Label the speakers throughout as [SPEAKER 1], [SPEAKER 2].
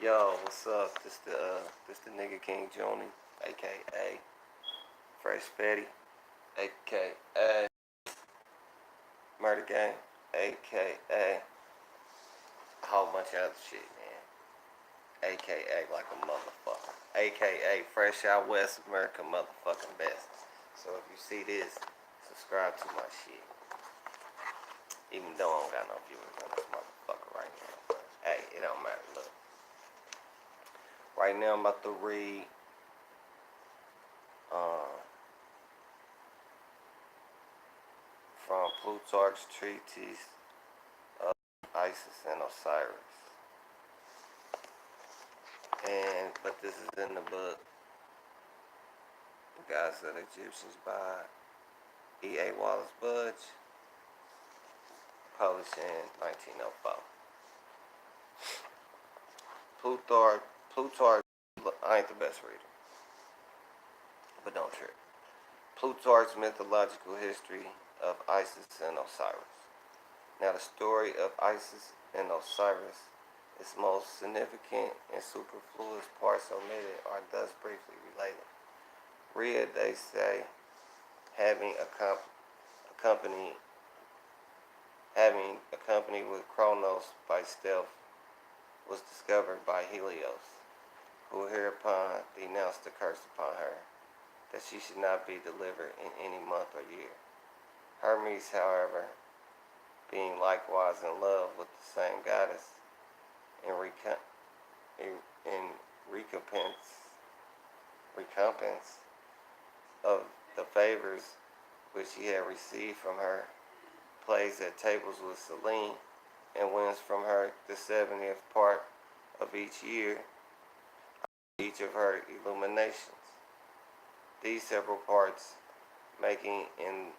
[SPEAKER 1] Yo, what's up? This the nigga King Junie, aka Fresh Fetty, aka Murder Gang, aka a whole bunch of other shit, man. AKA like a motherfucker. AKA Fresh Out West America motherfucking best. So if you see this, subscribe to my shit. Even though I don't got no viewers on this motherfucker right now. But hey, it don't matter. Look. Right now I'm about to read from Plutarch's treatise of Isis and Osiris. But this is in the book The Gods of the Egyptians by E.A. Wallace Budge, published in 1904. Plutarch, I ain't the best reader, but don't trip. Plutarch's mythological history of Isis and Osiris. Now the story of Isis and Osiris, its most significant and superfluous parts omitted, are thus briefly related. Rhea, they say, having accompanied with Kronos by stealth, was discovered by Helios, who hereupon denounced the curse upon her, that she should not be delivered in any month or year. Hermes, however, being likewise in love with the same goddess, in recompense of the favors which he had received from her, plays at tables with Selene, and wins from her the 70th part of each year, each of her illuminations. These several parts making in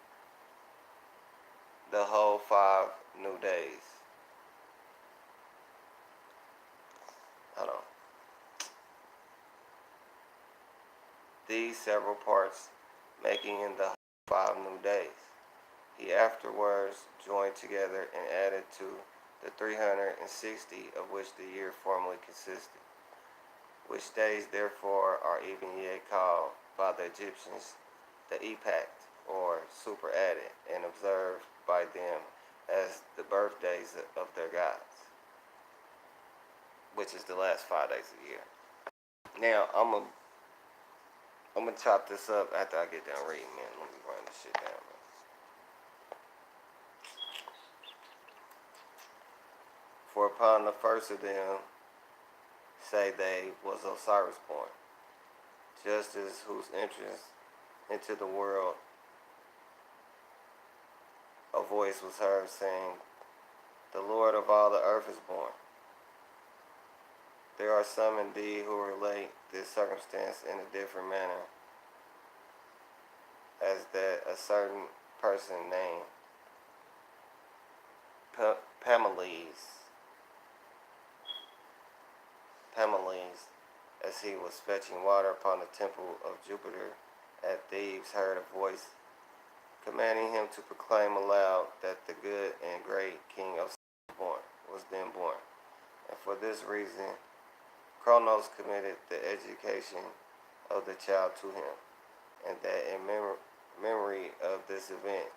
[SPEAKER 1] the whole 5 new days. Hold on. These several parts making in the 5 new days. He afterwards joined together and added to the 360 of which the year formerly consisted, which days therefore are even yet called by the Egyptians the epact, or superadded, and observed by them as the birthdays of their gods, which is the last 5 days of the year. Now I'm gonna chop this up after I get done reading, man. Let me run this shit down, man. For upon the first of them, say they, was Osiris born, just as whose entrance into the world a voice was heard saying, the Lord of all the earth is born. There are some indeed who relate this circumstance in a different manner, as that a certain person named Pharoahz, as he was fetching water upon the temple of Jupiter at Thebes, heard a voice commanding him to proclaim aloud that the good and great king of was then born. And for this reason, Kronos committed the education of the child to him, and that in memory of this event,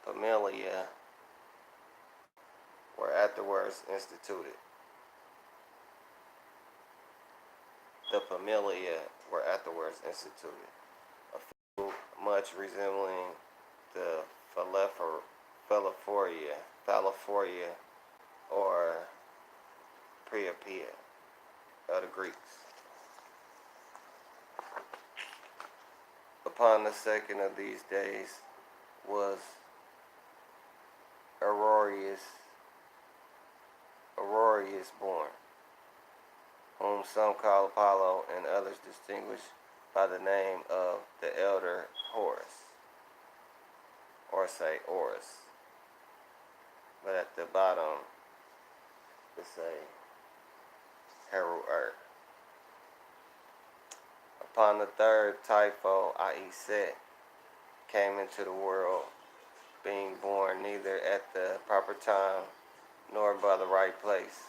[SPEAKER 1] familia were afterwards instituted. The familia were afterwards instituted, a food much resembling the phallophoria, or priapia of the Greeks. Upon the second of these days was Auroreus born, whom some call Apollo and others distinguish by the name of the elder Horus, or say Horus. But at the bottom, it say herodotis. Upon the third Typho, i.e. Set, came into the world, being born neither at the proper time nor by the right place.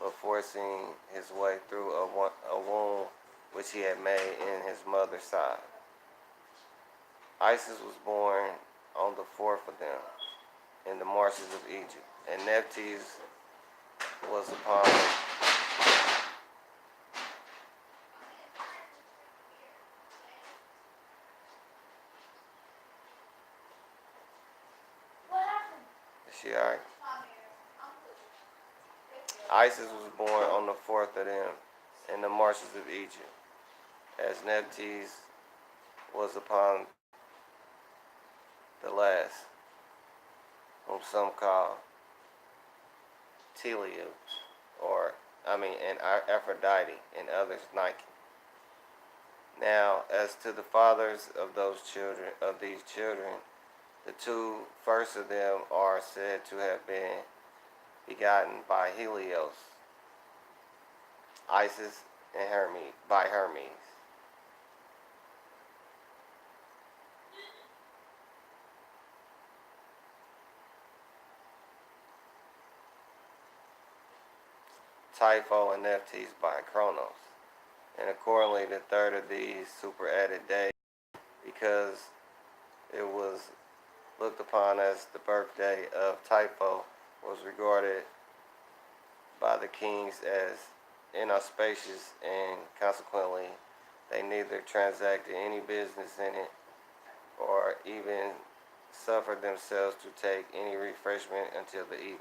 [SPEAKER 1] but forcing his way through a wound which he had made in his mother's side. Isis was born on the fourth of them in the marshes of Egypt, and Nephthys was upon she alright? Isis was born on the fourth of them in the marshes of Egypt, as Nephthys was upon the last, whom some call Teleus, and Aphrodite, and others Nike. Now, as to the fathers of these children, the two first of them are said to have been begotten by Helios, Isis, and Hermes. Typho and Nephthys by Kronos, and accordingly the third of these superadded days, because it was looked upon as the birthday of Typho, was regarded by the kings as inauspicious, and consequently they neither transacted any business in it or even suffered themselves to take any refreshment until the evening.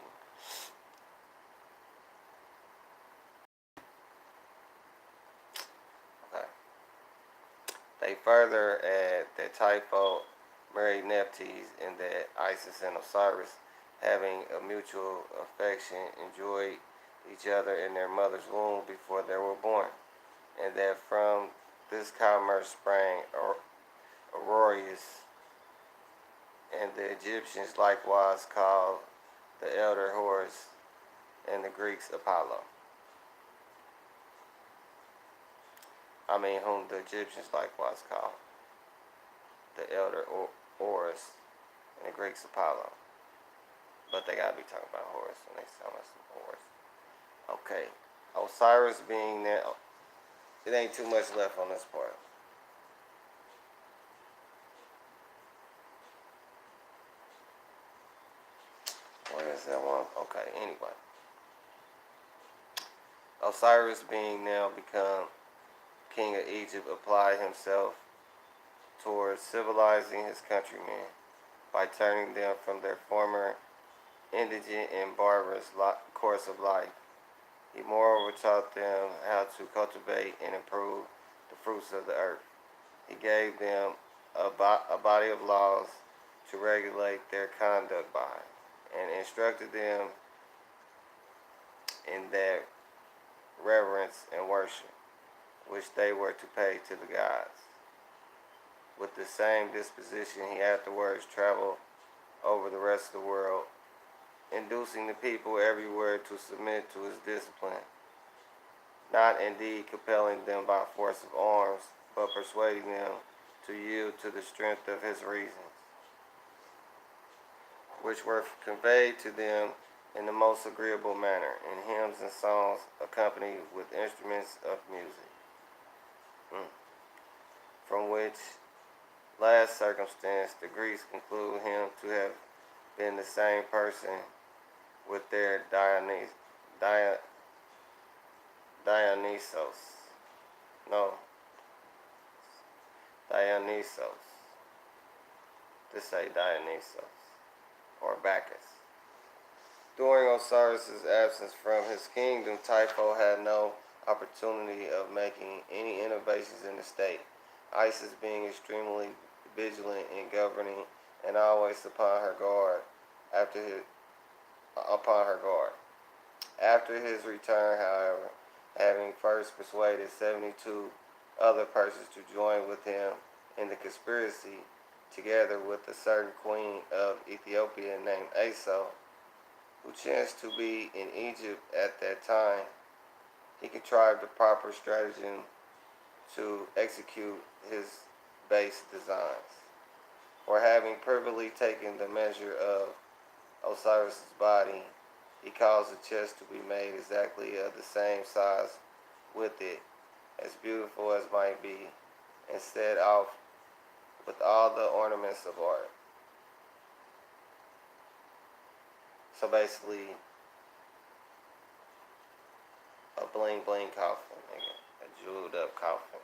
[SPEAKER 1] They further add that Typho married Nephthys, and that Isis and Osiris, having a mutual affection, enjoyed each other in their mother's womb before they were born, and that from this commerce sprang authorz, and the Egyptians likewise called the elder Horus, and the Greeks Apollo. Whom the Egyptians likewise called the elder Horus, and the Greeks Apollo. But they gotta be talking about Horus when they tell us Horus. Okay, Osiris being now, it ain't too much left on this part. What is that one? Okay, anyway. Osiris being now become king of Egypt, applied himself towards civilizing his countrymen by turning them from their former indigent and barbarous course of life. He moreover taught them how to cultivate and improve the fruits of the earth. He gave them a body of laws to regulate their conduct by, and instructed them in their reverence and worship, which they were to pay to the gods. With the same disposition, he afterwards traveled over the rest of the world, inducing the people everywhere to submit to his discipline, not indeed compelling them by force of arms, but persuading them to yield to the strength of his reasons, which were conveyed to them in the most agreeable manner, in hymns and songs accompanied with instruments of music. From which last circumstance the Greeks conclude him to have been the same person with their Dionysos. This say Dionysos, or Bacchus. During Osiris' absence from his kingdom, Typho had no opportunity of making any innovations in the state, Isis being extremely vigilant in governing and always upon her guard. After his return, however, having first persuaded 72 other persons to join with him in the conspiracy, together with a certain queen of Ethiopia named Aso, who chanced to be in Egypt at that time, he contrived a proper stratagem to execute his base designs. For having privily taken the measure of Osiris' body, He caused the chest to be made exactly of the same size with it, as beautiful as might be, and set off with all the ornaments of art. So basically, a bling bling coffin, nigga. A jeweled up coffin.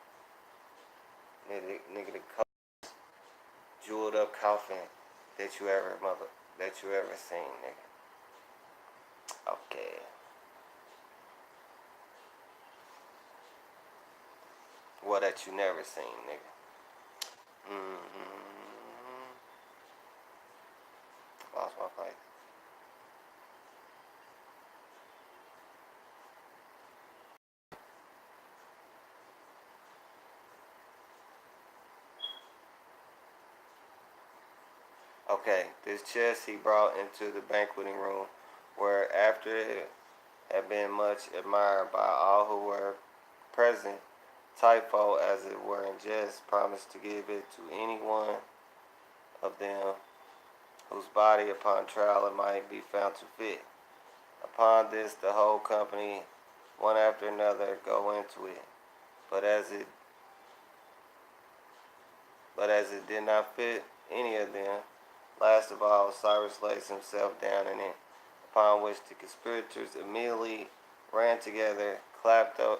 [SPEAKER 1] Nigga, the jeweled up coffin that you ever seen, nigga. Okay. Well, that you never seen, nigga. Lost my place. Okay, this chest he brought into the banqueting room, where after it had been much admired by all who were present, Typho, as it were in jest, promised to give it to any one of them whose body upon trial it might be found to fit. Upon this the whole company, one after another, go into it. But as it did not fit any of them, last of all Cyrus lays himself down in it, upon which the conspirators immediately ran together, clapped the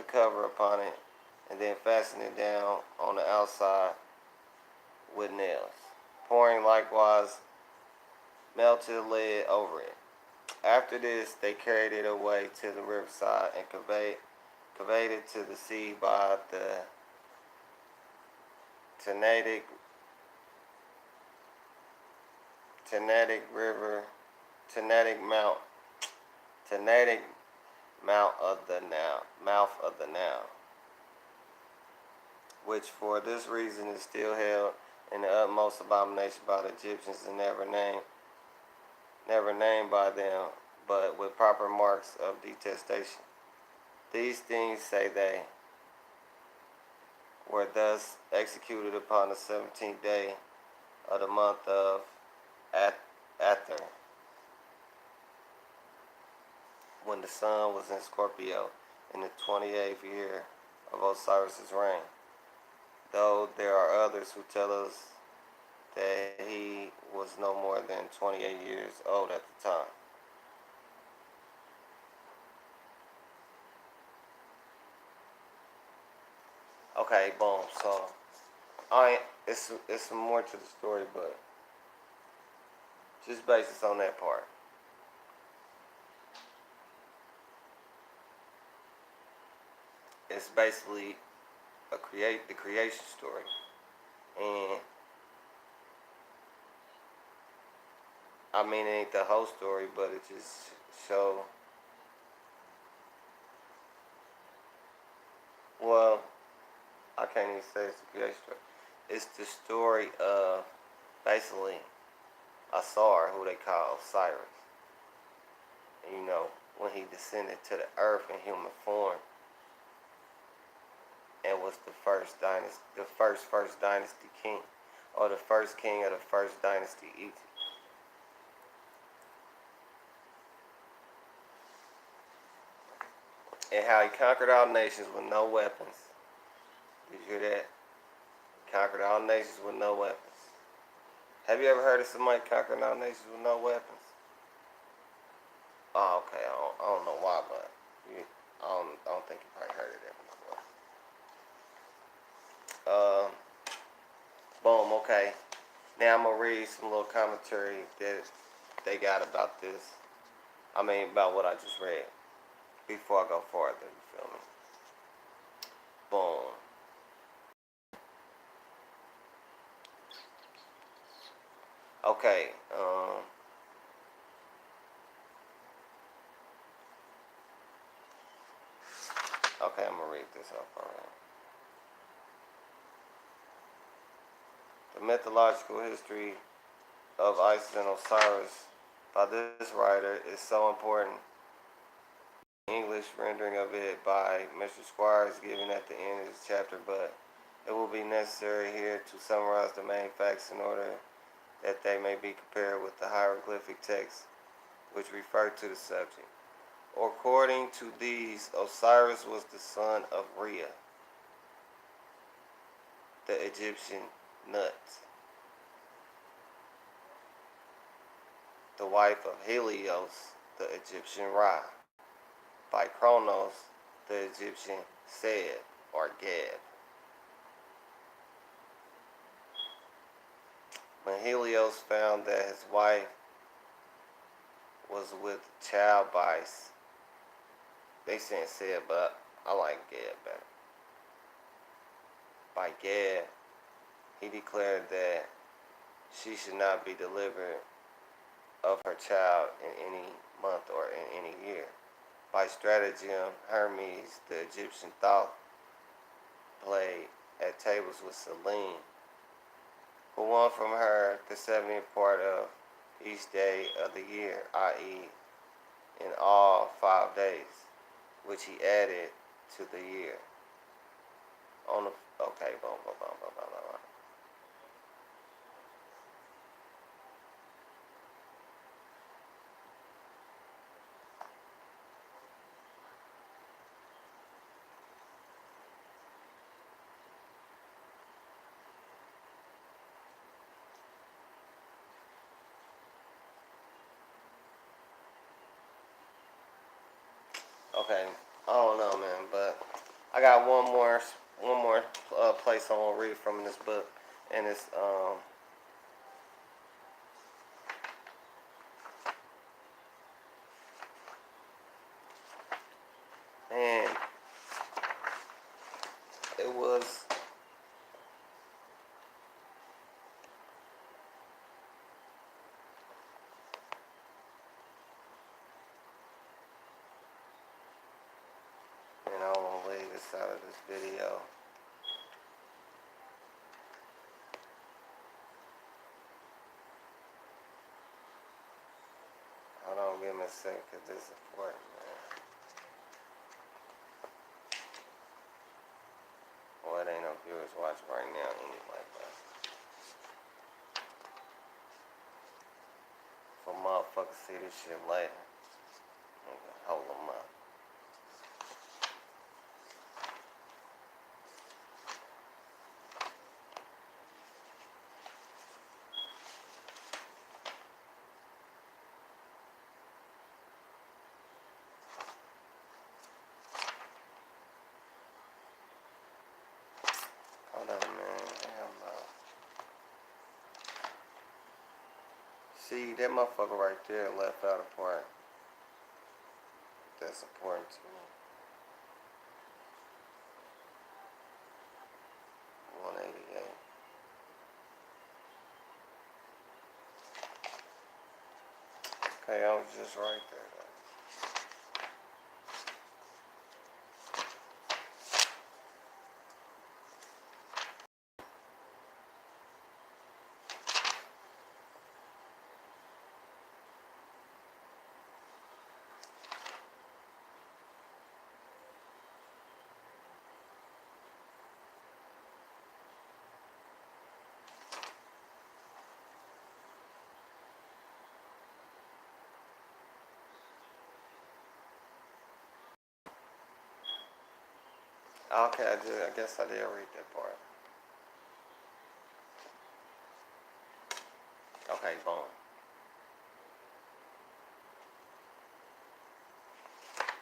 [SPEAKER 1] cover upon it, and then fastened it down on the outside with nails, pouring likewise melted lead over it. After this, they carried it away to the riverside and conveyed it to the sea by the Tanaitic mouth of the Nile, which for this reason is still held in the utmost abomination by the Egyptians, and never named by them, but with proper marks of detestation. These things, say they, were thus executed upon the 17th day of the month of Ather, when the sun was in Scorpio, in the 28th year of Osiris' reign. Though there are others who tell us that he was no more than 28 years old at the time. Okay, boom. So, it's some more to the story, but just basis on that part. It's basically the creation story, and I mean it ain't the whole story, but it just show. Well, I can't even say it's the creation story. It's the story of basically Authorz, who they call Osiris. And, when he descended to the earth in human form, and was the first dynasty king, or the first king of the first dynasty Egypt. And how he conquered all nations with no weapons. Did you hear that? He conquered all nations with no weapons. Have you ever heard of somebody conquering all nations with no weapons? Oh, okay. I don't know why, but I don't think you probably heard of that before. Boom. Okay. Now I'm gonna read some little commentary that they got about this. About what I just read. Before I go farther, you feel me? Boom. Okay. Okay, I'm gonna read this off alright. The mythological history of Isis and Osiris by this writer is so important. English rendering of it by Mr. Squire is given at the end of this chapter, but it will be necessary here to summarize the main facts in order that they may be compared with the hieroglyphic texts which refer to the subject. According to these, Osiris was the son of Rhea, the Egyptian Nut, the wife of Helios, the Egyptian Ra, by Kronos, the Egyptian Seb or Geb. When Helios found that his wife was with child they saying Seb, but I like Geb better. By Geb, he declared that she should not be delivered of her child in any month or in any year. By stratagem, Hermes, the Egyptian thought, played at tables with Selene, who won from her the 70th part of each day of the year, i.e., in all 5 days, which he added to the year. On the okay, boom, boom, boom, boom, boom, boom. Okay, I don't know, man, but I got one more place I want to read from in this book, and it's and it was and I want to leave this out of this video. Hold on, give me a second, because this is important, man. Well, it ain't no viewers watching right now anyway, but for motherfuckers see this shit later, hold them up. Hold on, man. Hell no. See, that motherfucker right there left out a part that's important to me. 188. Okay, I was just right there, though. Okay, I guess I did read that part. Okay, boom.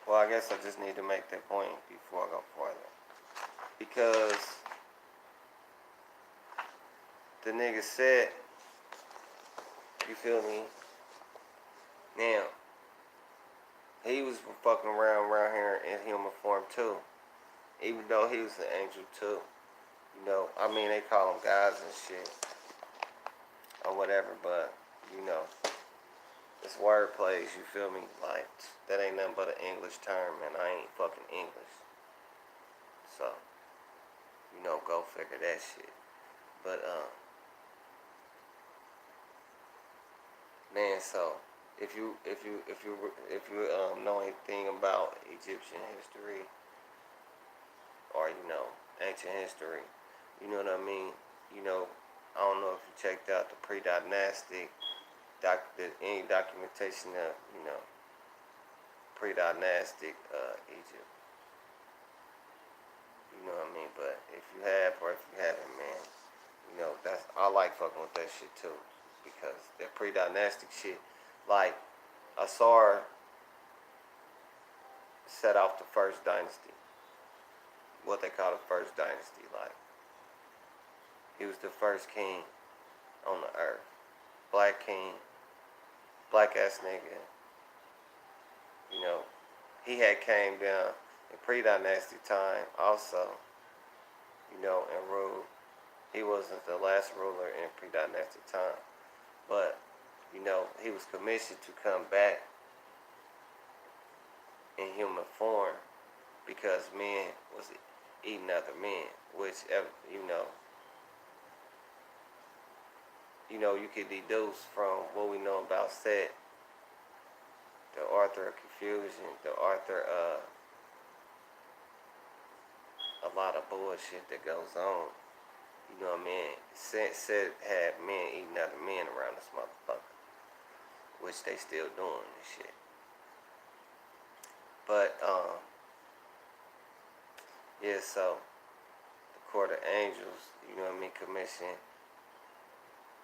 [SPEAKER 1] Well, I guess I just need to make that point before I go further. Because the nigga said, you feel me? Now, he was fucking around here in human form too. Even though he was an angel too. You know, I mean, they call them gods and shit. Or whatever, but, you know. It's word plays, you feel me? Like, that ain't nothing but an English term, and I ain't fucking English. So, you know, go figure that shit. But, man, so if you know anything about Egyptian history or, you know, ancient history, you know what I mean? You know, I don't know if you checked out the pre-dynastic, any documentation of, pre-dynastic Egypt. You know what I mean? But if you have, or if you haven't, man, I like fucking with that shit too. Because that pre-dynastic shit, like, Authorz set off the first dynasty. What they call the first dynasty. Like, he was the first king on the earth. Black king. Black ass nigga. He had came down in pre-dynastic time also, and ruled. He wasn't the last ruler in pre-dynastic time. But, he was commissioned to come back in human form because men was eating other men, which, you could deduce from what we know about Set, the author of confusion, the author of a lot of bullshit that goes on. You know what I mean? Set had men eating other men around this motherfucker, which they still doing and shit. But, yeah, so the court of angels, commissioned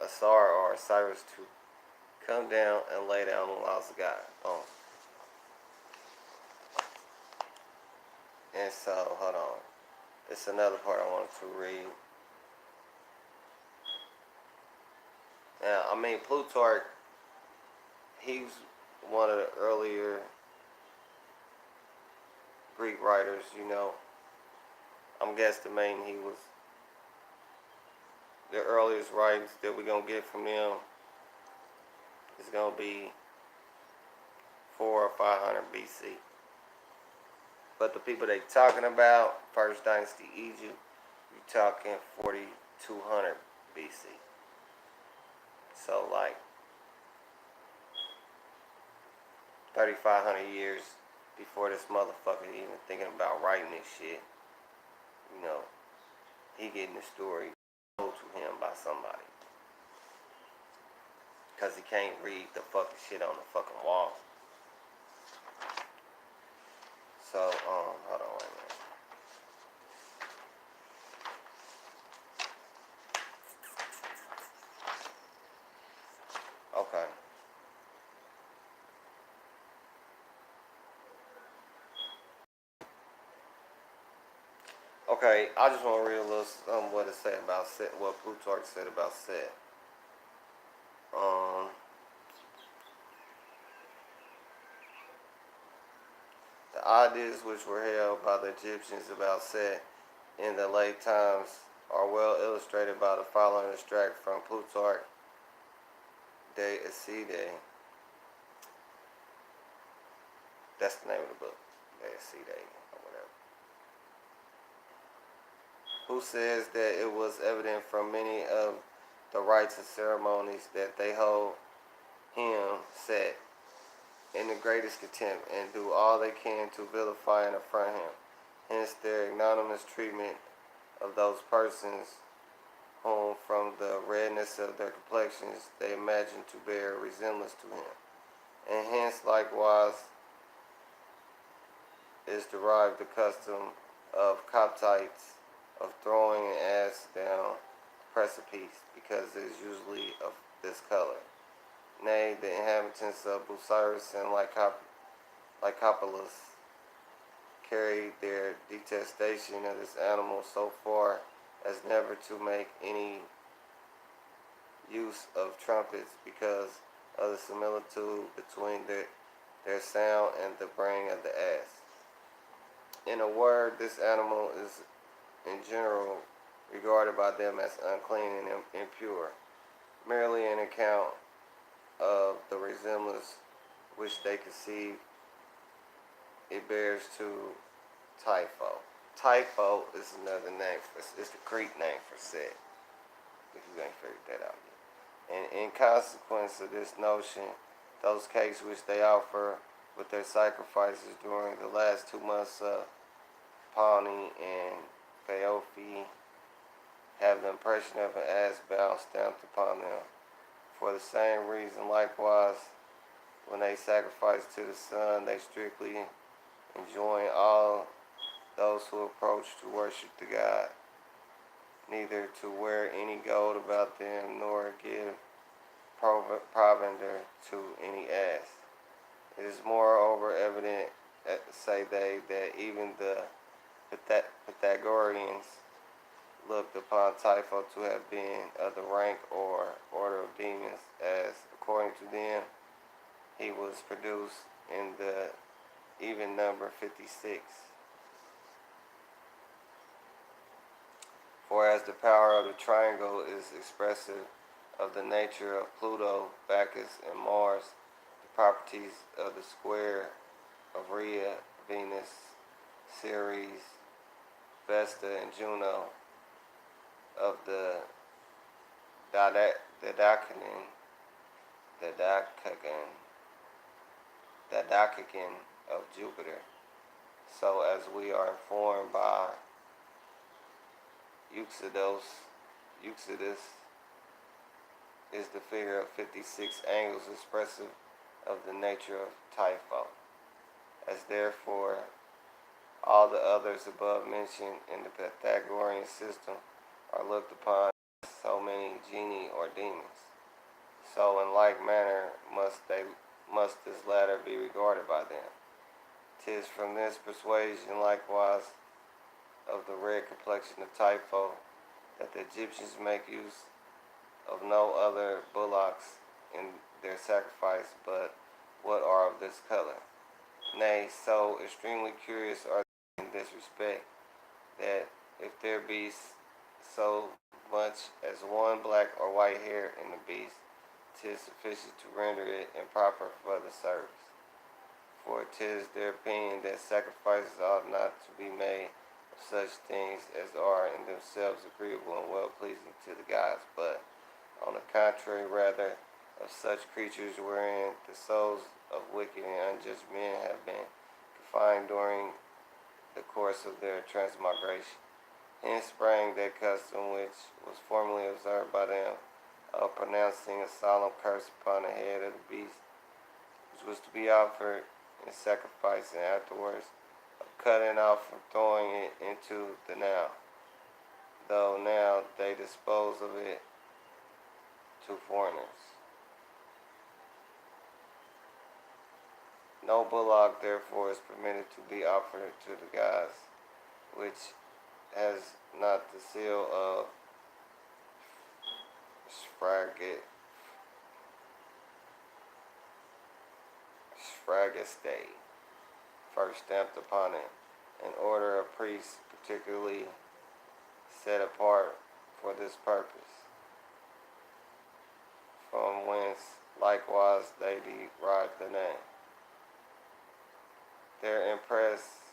[SPEAKER 1] Authorz or Osiris to come down and lay down the laws of God. And so, hold on. It's another part I wanted to read. Now, Plutarch, he's one of the earlier Greek writers, I'm guesstimating he was the earliest writings that we're going to get from them is going to be 400 or 500 BC. But the people they talking about, First Dynasty Egypt, you're talking 4200 BC. So, like, 3,500 years before this motherfucker even thinking about writing this shit, he getting the story told to him by somebody. Because he can't read the fucking shit on the fucking wall. So, hold on, wait a minute. Okay. Okay, I just want to read a little what it say about Set, what Plutarch said about Set. The ideas which were held by the Egyptians about Set in the late times are well illustrated by the following extract from Plutarch de Osiris. That's the name of the book, de Osiris, or whatever. Who says that it was evident from many of the rites and ceremonies that they hold him, Set, in the greatest contempt, and do all they can to vilify and affront him. Hence their ignominious treatment of those persons whom from the redness of their complexions they imagine to bear resemblance to him. And hence likewise is derived the custom of Coptites of throwing an ass down the precipice, because it is usually of this color. Nay, the inhabitants of Osiris and Lycopolis carried their detestation of this animal so far as never to make any use of trumpets, because of the similitude between their sound and the braying of the ass. In a word, this animal is in general regarded by them as unclean and impure, merely an account of the resemblance which they conceive it bears to Typho. Typho is another name it's the Greek name for Set, if you ain't figured that out yet. And in consequence of this notion, those cakes which they offer with their sacrifices during the last 2 months of Pawnee and Pharoahz have the impression of an ass bound stamped upon them. For the same reason, likewise, when they sacrifice to the sun, they strictly enjoin all those who approach to worship the god, neither to wear any gold about them, nor give provender to any ass. It is moreover evident, say they, that even the Pythagoreans looked upon Typho to have been of the rank or order of demons, as, according to them, he was produced in the even number 56. For as the power of the triangle is expressive of the nature of Pluto, Bacchus, and Mars, the properties of the square of Rhea, Venus, Ceres, Vesta, and Juno, of the Dodecagon of Jupiter, so as we are informed by Euxodus, is the figure of 56 angles expressive of the nature of Typho. As therefore all the others above mentioned in the Pythagorean system are looked upon as so many genii or demons, so in like manner must this latter be regarded by them. 'Tis from this persuasion likewise of the red complexion of Typho that the Egyptians make use of no other bullocks in their sacrifice but what are of this color. Nay, so extremely curious are they in this respect, that if there be so much as one black or white hair in the beast, 'tis sufficient to render it improper for the service. For 'tis their opinion that sacrifices ought not to be made of such things as are in themselves agreeable and well-pleasing to the gods, but, on the contrary, rather of such creatures wherein the souls of wicked and unjust men have been confined during the course of their transmigration. Hence sprang that custom which was formerly observed by them of pronouncing a solemn curse upon the head of the beast, which was to be offered in sacrifice, and afterwards of cutting off and throwing it into the Nile, though now they dispose of it to foreigners. No bullock therefore is permitted to be offered to the gods, which has not the seal of Sfrageste first stamped upon it, an order of priests particularly set apart for this purpose, from whence likewise they derive the name. Their impress,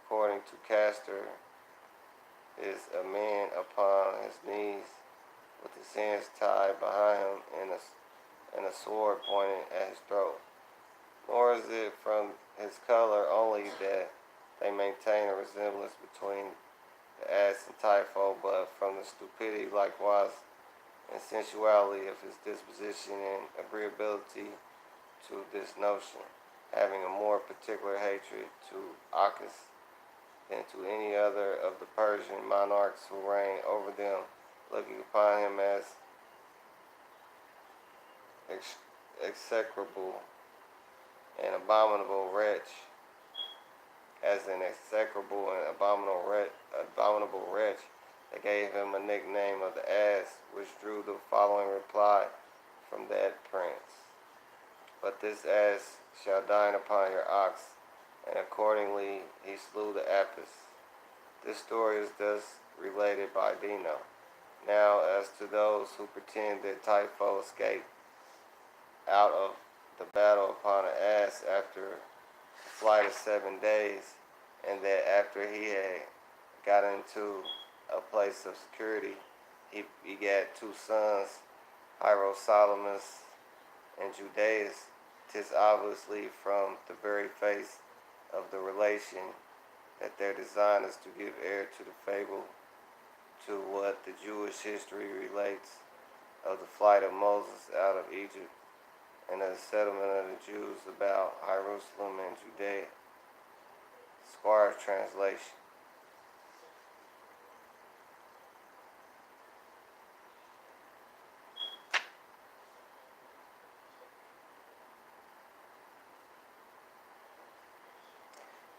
[SPEAKER 1] according to Castor, is a man upon his knees with his hands tied behind him and a sword pointed at his throat. Nor is it from his color only that they maintain a resemblance between the ass and Typho, but from the stupidity likewise and sensuality of his disposition and agreeability to this notion, having a more particular hatred to Aughuz than to any other of the Persian monarchs who reign over them, looking upon him as execrable and abominable wretch, as an execrable and abominable wretch. They gave him a nickname of the ass, which drew the following reply from that prince: "But this ass shall dine upon your ox," and accordingly he slew the Apis. This story is thus related by Dino. Now, as to those who pretend that Typho escaped out of the battle upon an ass after a flight of 7 days, and that after he had got into a place of security, he begat 2 sons, Hierosolamus and Judaeus, 'tis obviously from the very face of the relation that their design is to give air to the fable to what the Jewish history relates of the flight of Moses out of Egypt and the settlement of the Jews about Jerusalem and Judea. Squire's translation.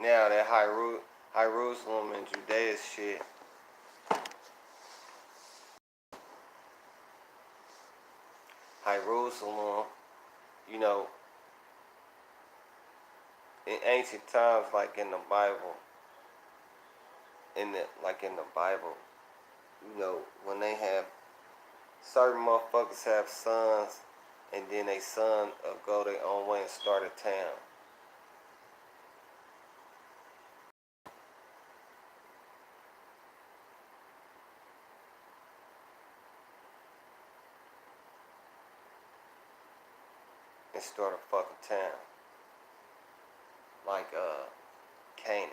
[SPEAKER 1] Now that Jerusalem and Judea shit, Jerusalem, you know, in ancient times, like in the Bible, in the Bible, you know, when they have certain motherfuckers have sons, and then they son go their own way and start a town. And start a fucking town. Like Canaan.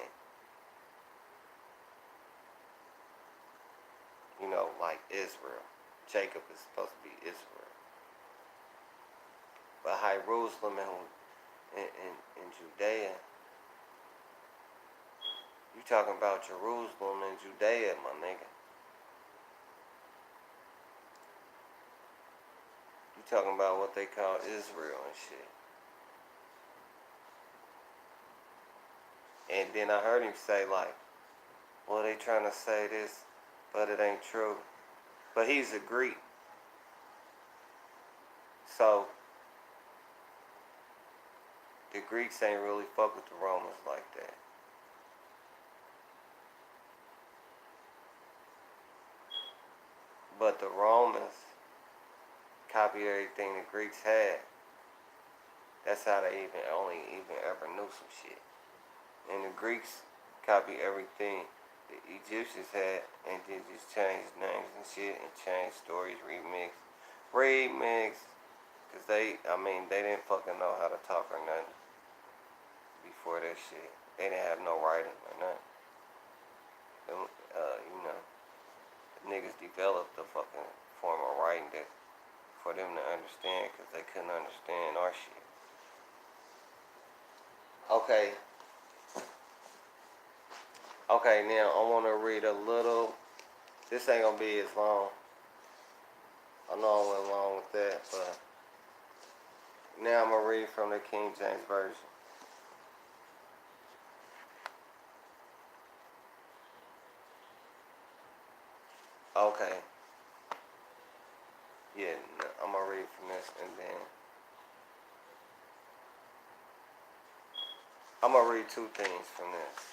[SPEAKER 1] You know, like Israel. Jacob is supposed to be Israel. But Jerusalem and Judea, you talking about Jerusalem and Judea, my nigga. You talking about what they call Israel and shit. And then I heard him say like, well, they trying to say this, but it ain't true. But he's a Greek. So, the Greeks ain't really fuck with the Romans like that. But the Romans copied everything the Greeks had. That's how they only ever knew some shit. And the Greeks copied everything the Egyptians had and then just changed names and shit and changed stories, remix. Cause they didn't fucking know how to talk or nothing before that shit. They didn't have no writing or nothing. You know, the niggas developed the fucking form of writing that for them to understand, cause they couldn't understand our shit. Okay, now I want to read a little. This ain't gonna be as long. I know I went long with that, but now I'm gonna read from the King James Version. Okay. Yeah, I'm gonna read from this and then I'm gonna read two things from this.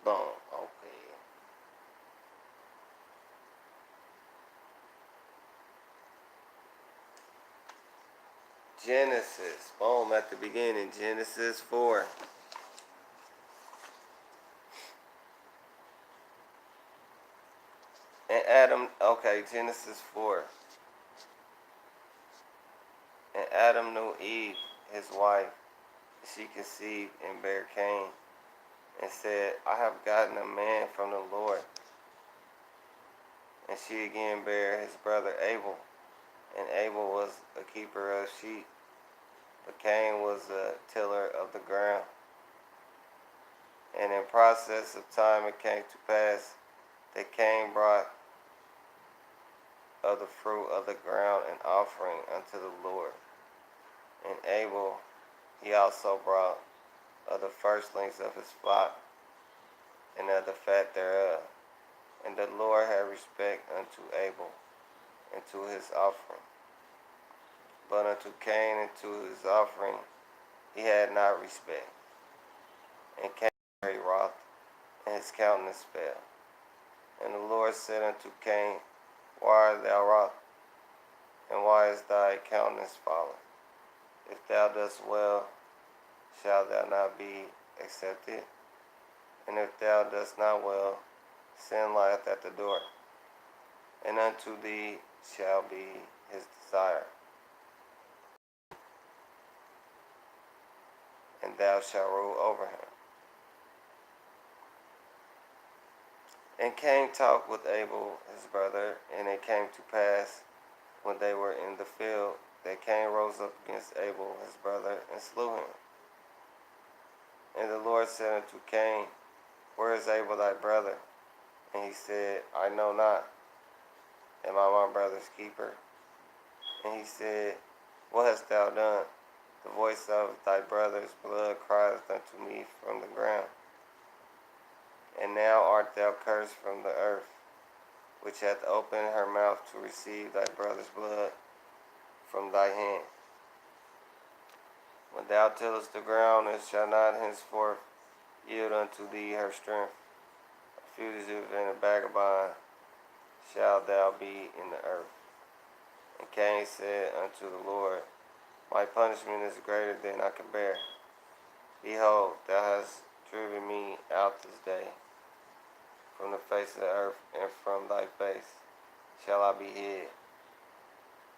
[SPEAKER 1] Boom. Okay. Genesis. Boom. At the beginning. Genesis 4. And Adam. Okay. Genesis 4. And Adam knew Eve, his wife. She conceived and bare Cain, and said, I have gotten a man from the Lord. And she again bare his brother Abel, and Abel was a keeper of sheep, but Cain was a tiller of the ground. And in process of time it came to pass that Cain brought of the fruit of the ground an offering unto the Lord. And Abel he also brought of the firstlings of his flock, and of the fat thereof. And the Lord had respect unto Abel, and to his offering. But unto Cain and to his offering he had not respect. And Cain was very wroth, and his countenance fell. And the Lord said unto Cain, Why art thou wroth? And why is thy countenance fallen? If thou dost well, shalt thou not be accepted? And if thou dost not well, sin lieth at the door, and unto thee shall be his desire, and thou shalt rule over him. And Cain talked with Abel his brother, and it came to pass, when they were in the field, that Cain rose up against Abel his brother, and slew him. And the Lord said unto Cain, Where is Abel thy brother? And he said, I know not. Am I my brother's keeper? And he said, What hast thou done? The voice of thy brother's blood crieth unto me from the ground. And now art thou cursed from the earth, which hath opened her mouth to receive thy brother's blood from thy hand. When thou tillest the ground, it shall not henceforth yield unto thee her strength. A fugitive and a vagabond shalt thou be in the earth. And Cain said unto the Lord, My punishment is greater than I can bear. Behold, thou hast driven me out this day from the face of the earth, and from thy face shall I be hid.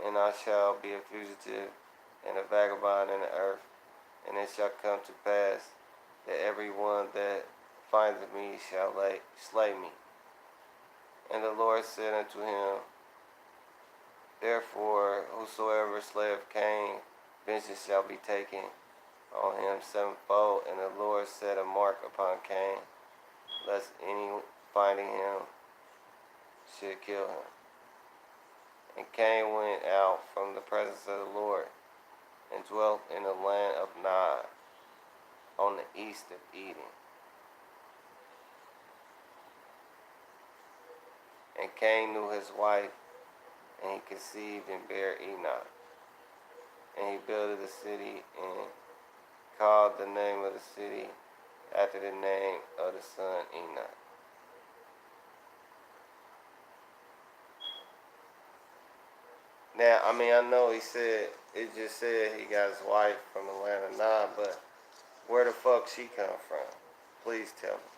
[SPEAKER 1] And I shall be a fugitive and a vagabond in the earth. And it shall come to pass that every one that findeth me shall slay me. And the Lord said unto him, Therefore, whosoever slayeth Cain, vengeance shall be taken on him sevenfold. And the Lord set a mark upon Cain, lest any finding him should kill him. And Cain went out from the presence of the Lord, and dwelt in the land of Nod, on the east of Eden. And Cain knew his wife, and he conceived and bare Enoch. And he builded a city, and called the name of the city after the name of the son Enoch. Now, I know it just said he got his wife from the land of Nod, but where the fuck she come from? Please tell me.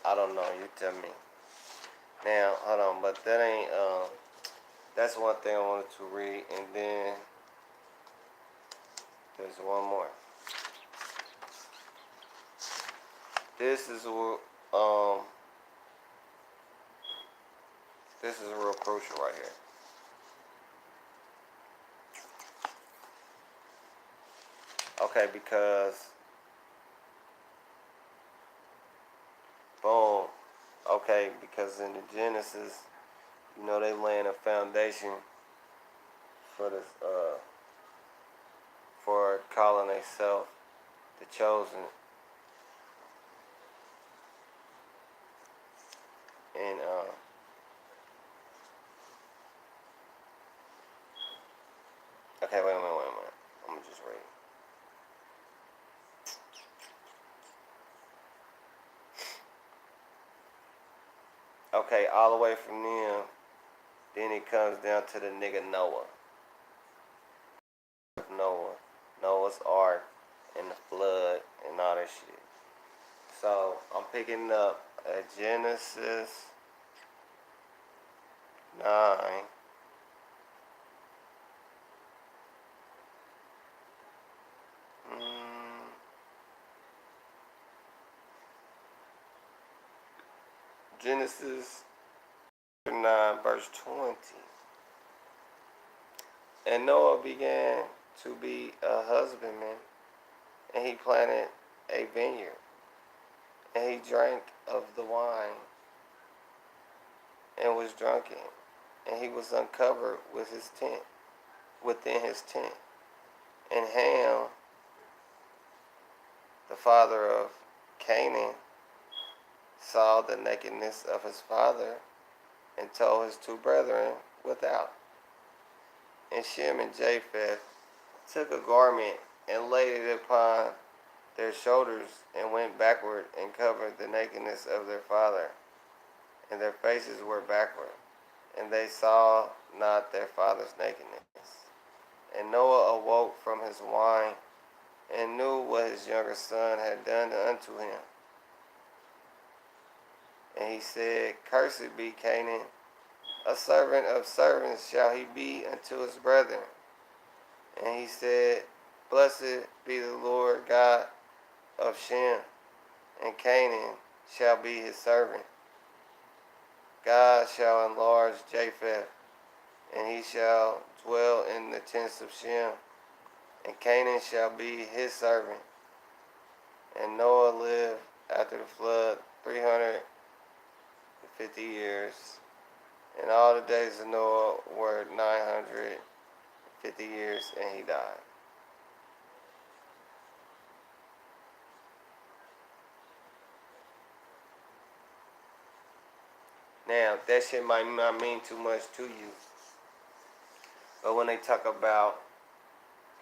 [SPEAKER 1] I don't know, you tell me. Now, hold on, but that ain't, that's one thing I wanted to read, and then there's one more. This is real crucial right here. Okay, because boom. Okay, because in the Genesis, they laying a foundation for this for calling themselves the chosen. And okay, wait a minute. I'm gonna just read. Okay, all the way from them, then it comes down to the nigga Noah. Noah's Ark, and the flood, and all that shit. So, I'm picking up Genesis 9. Genesis 9, verse 20. And Noah began to be a husbandman, and he planted a vineyard, and he drank of the wine, and was drunken, and he was uncovered with his tent, within his tent. And Ham, the father of Canaan, saw the nakedness of his father, and told his two brethren without. And Shem and Japheth took a garment and laid it upon their shoulders, and went backward and covered the nakedness of their father, and their faces were backward, and they saw not their father's nakedness. And Noah awoke from his wine, and knew what his younger son had done unto him. And he said, Cursed be Canaan, A servant of servants shall he be unto his brethren. And he said, Blessed be the Lord God of Shem, and Canaan shall be his servant. God shall enlarge Japheth, and he shall dwell in the tents of Shem, and Canaan shall be his servant. And Noah lived after the flood 350 years, and all the days of Noah were 950 years, and he died. Now, that shit might not mean too much to you, but when they talk about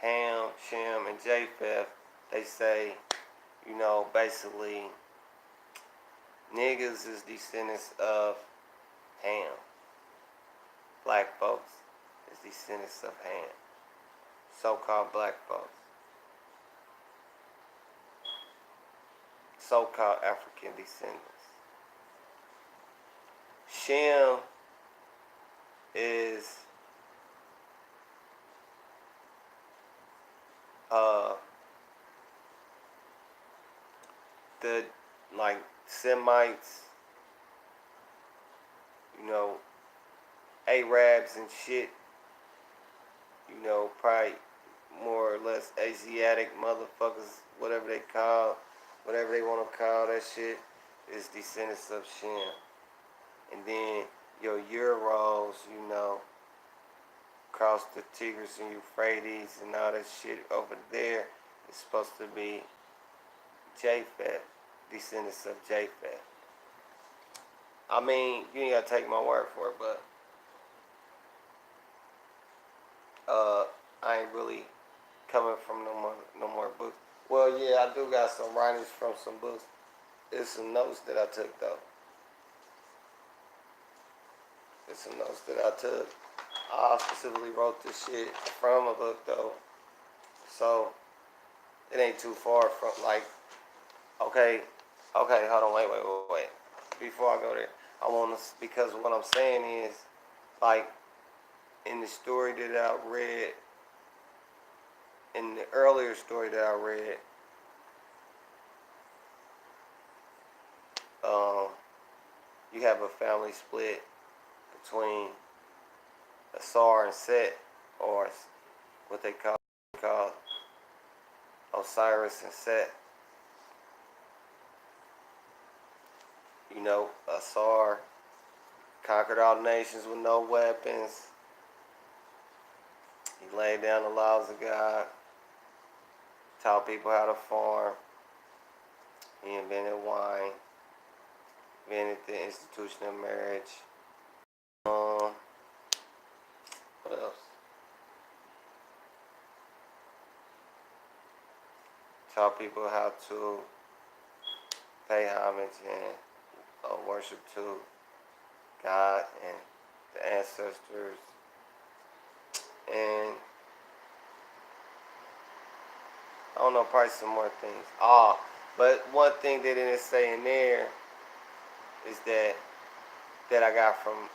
[SPEAKER 1] Ham, Shem, and Japheth, they say, basically, niggas is descendants of Ham. Black folks is descendants of Ham. So-called black folks. So-called African descendants. Shem is the Semites, Arabs and shit, probably more or less Asiatic motherfuckers, whatever they want to call that shit, is descendants of Shem. And then your Euros, across the Tigris and Euphrates and all that shit over there is supposed to be Japheth, descendants of Japheth. I mean, you ain't gotta take my word for it, but I ain't really coming from no more books. Well, yeah, I do got some writings from some books. There's some notes that I took though. I specifically wrote this shit from a book though, so it ain't too far from okay, hold on, wait. Before I go there, I want to, because what I'm saying is, in the story that I read, in the earlier story that I read, you have a family split between Asar and Set, or what they call Osiris and Set. Asar conquered all nations with no weapons. He laid down the laws of God, taught people how to farm. He invented wine, invented the institution of marriage. What else? Taught people how to pay homage and worship to God and the ancestors. And I don't know, probably some more things. But one thing they didn't say in there is that I got from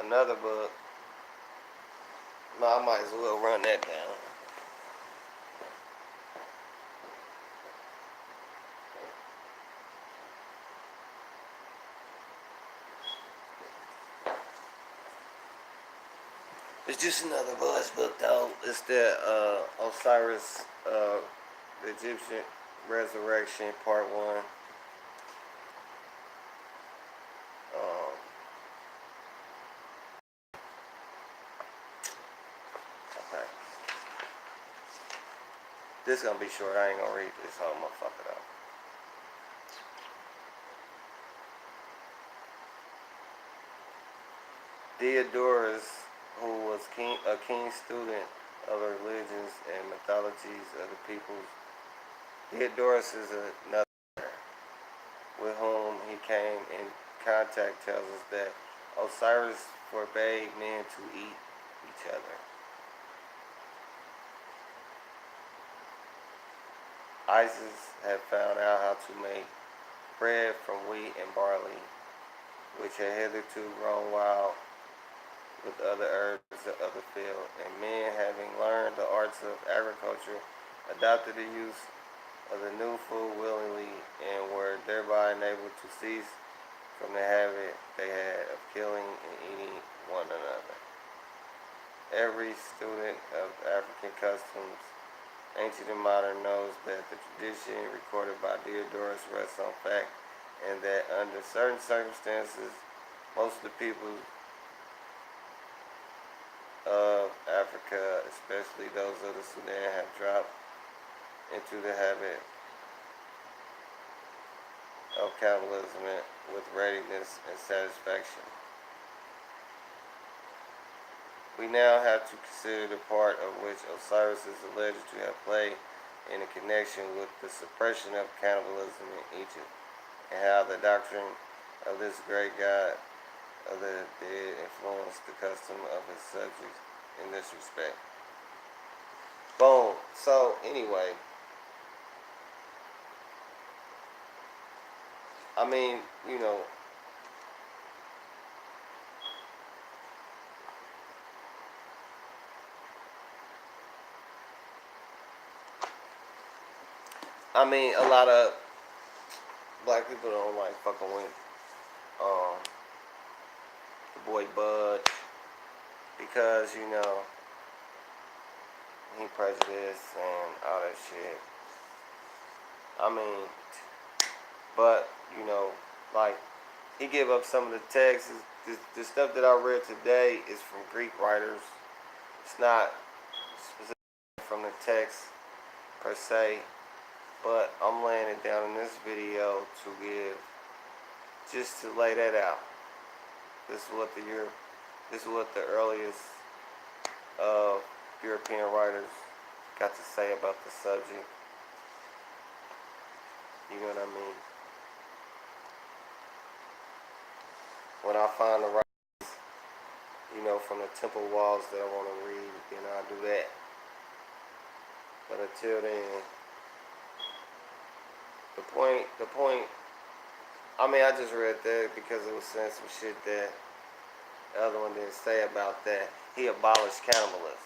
[SPEAKER 1] another book. No, I might as well run that down. It's just another Budge book though. It's the Osiris, the Egyptian Resurrection, Part 1. Okay. This is gonna be short. I ain't gonna read this whole motherfucker though. Theodorus, who was a keen student of the religions and mythologies of the peoples. Theodorus is another with whom he came in contact tells us that Osiris forbade men to eat each other. Isis had found out how to make bread from wheat and barley, which had hitherto grown wild with other herbs of the field, and men, having learned the arts of agriculture, adopted the use of the new food willingly, and were thereby enabled to cease from the habit they had of killing and eating one another. Every student of African customs, ancient and modern, knows that the tradition recorded by Diodorus rests on fact, and that under certain circumstances, most of the people of Africa, especially those of the Sudan, have dropped into the habit of cannibalism with readiness and satisfaction. We now have to consider the part of which Osiris is alleged to have played in connection with the suppression of cannibalism in Egypt, and how the doctrine of this great god of the dead influenced the custom of his subjects in this respect. Boom. So, anyway, I mean, you know, a lot of black people don't like fucking with the boy Budge because, you know, he prejudiced and all that shit. I mean, but, you know, like, he gave up some of the texts. The stuff that I read today is from Greek writers. It's not specific from the text per se, but I'm laying it down in this video to give, just to lay that out. This is what the earliest European writers got to say about the subject. You know what I mean? When I find the writings, you know, from the temple walls that I want to read, then I'll do that. But until then, the point, I just read that because it was saying some shit that the other one didn't say about that. He abolished cannibalism.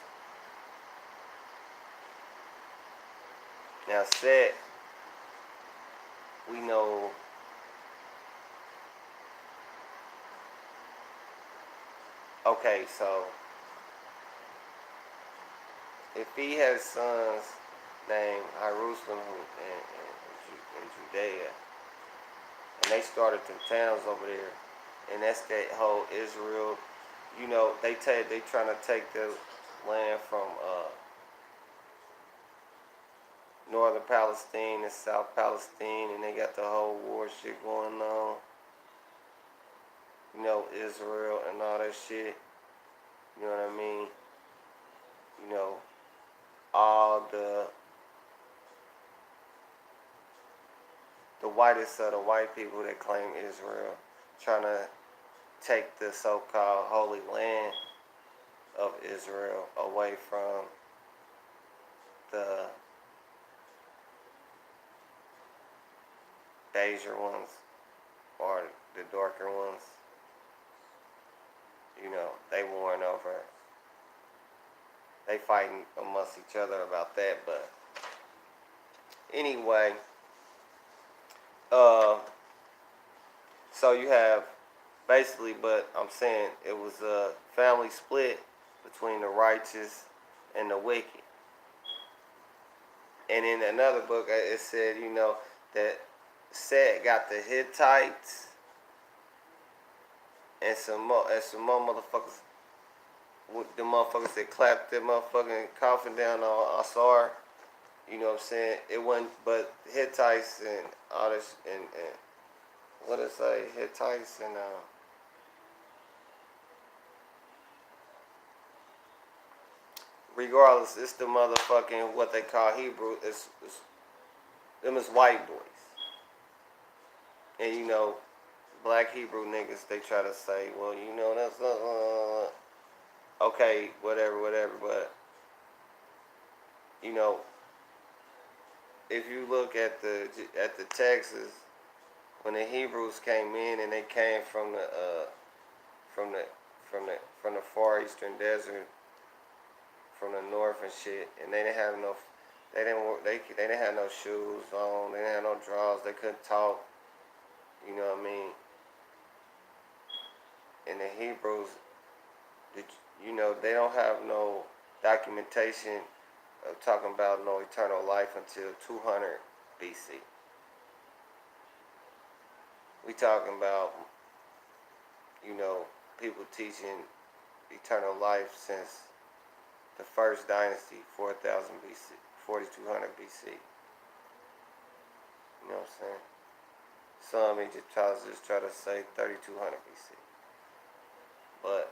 [SPEAKER 1] Now, said, we know okay, so if he had sons named Jerusalem in Judea, and they started them towns over there, and that's that whole Israel, you know, they trying to take the land from northern Palestine and South Palestine, and they got the whole war shit going on. You know, Israel and all that shit. You know what I mean? You know, all the whitest of the white people that claim Israel, trying to take the so-called holy land of Israel away from the Asian ones or the darker ones. You know, they warring over, they fighting amongst each other about that. But anyway, so you have basically, but I'm saying it was a family split between the righteous and the wicked. And in another book, it said, you know, that Set got the Hittites and some more motherfuckers, the motherfuckers that clapped their motherfucking coffin down on authorz. You know what I'm saying? It wasn't but Hittites and all this, and what did it say? Hittites and regardless, it's the motherfucking what they call Hebrew. It's them is white boys. And you know, black Hebrew niggas, they try to say, well, you know, that's okay, whatever, but you know, if you look at the Texas, when the Hebrews came in and they came from the from the from the far eastern desert, from the north and shit, and they didn't have no, they didn't have no shoes on, they didn't have no drawers, they couldn't talk, you know what I mean? And the Hebrews, you know, they don't have no documentation of talking about no eternal life until 200 BC. We talking about, you know, people teaching eternal life since the first dynasty, 4000 BC, 4200 BC. You know what I'm saying? Some Egyptologists try to say 3200 BC. But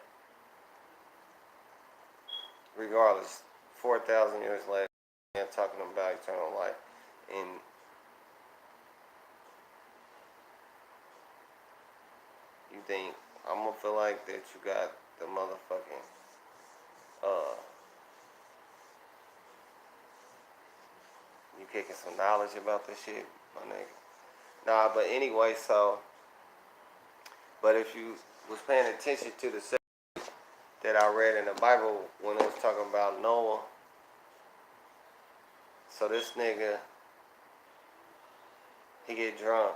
[SPEAKER 1] regardless, 4,000 years later, I'm talking about eternal life. And you think, I'm gonna feel like that you got the motherfucking, you kicking some knowledge about this shit, my nigga. Nah, but anyway, so, but if you was paying attention to the section that I read in the Bible when it was talking about Noah, so this nigga, he get drunk.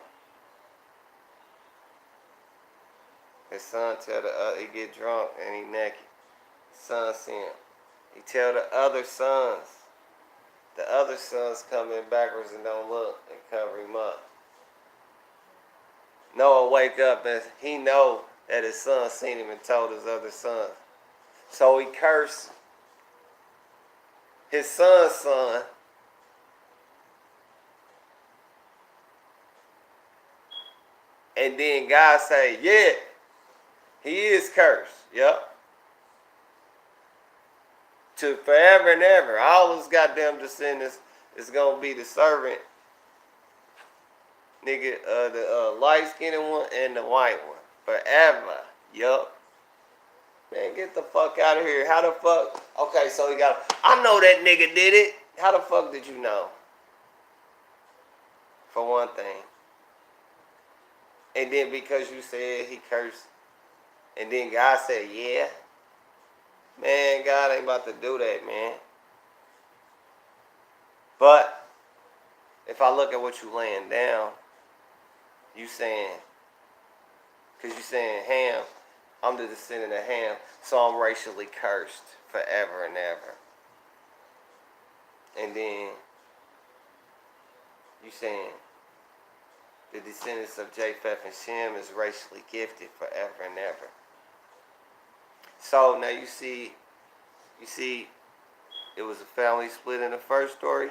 [SPEAKER 1] His son tell the other, he get drunk and he naked. His son see him. He tell the other sons. The other sons come in backwards and don't look and cover him up. Noah wake up and he know that his son seen him and told his other sons. So he cursed his son's son. And then God say, yeah, he is cursed. Yep. To forever and ever. All his goddamn descendants is going to be the servant. Nigga, the light-skinned one and the white one. Forever. Yup. Man, get the fuck out of here. How the fuck? Okay, so he got, I know that nigga did it. How the fuck did you know? For one thing. And then because you said he cursed, and then God said, yeah. Man, God ain't about to do that, man. But if I look at what you laying down, you saying, because you saying Ham, I'm the descendant of Ham, so I'm racially cursed forever and ever. And then you saying the descendants of Japheth and Shem is racially gifted forever and ever. So now you see, it was a family split in the first story,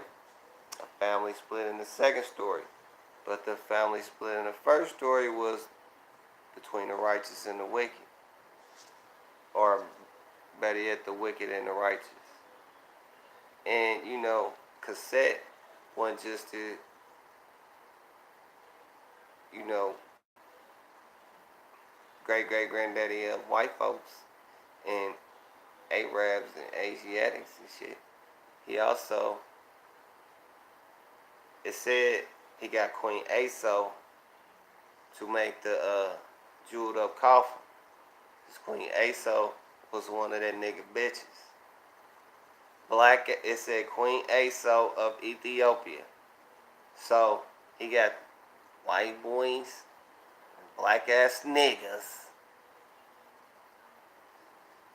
[SPEAKER 1] a family split in the second story. But the family split in the first story was between the righteous and the wicked. Or better yet, the wicked and the righteous. And, you know, Kursed wasn't just to, you know, great-great-granddaddy of white folks and Arabs and Asiatics and shit. He also, it said he got Queen Aso to make the jeweled up coffin. This Queen Aso was one of that nigga bitches. Black, it said Queen Aso of Ethiopia. So he got white boys, black ass niggas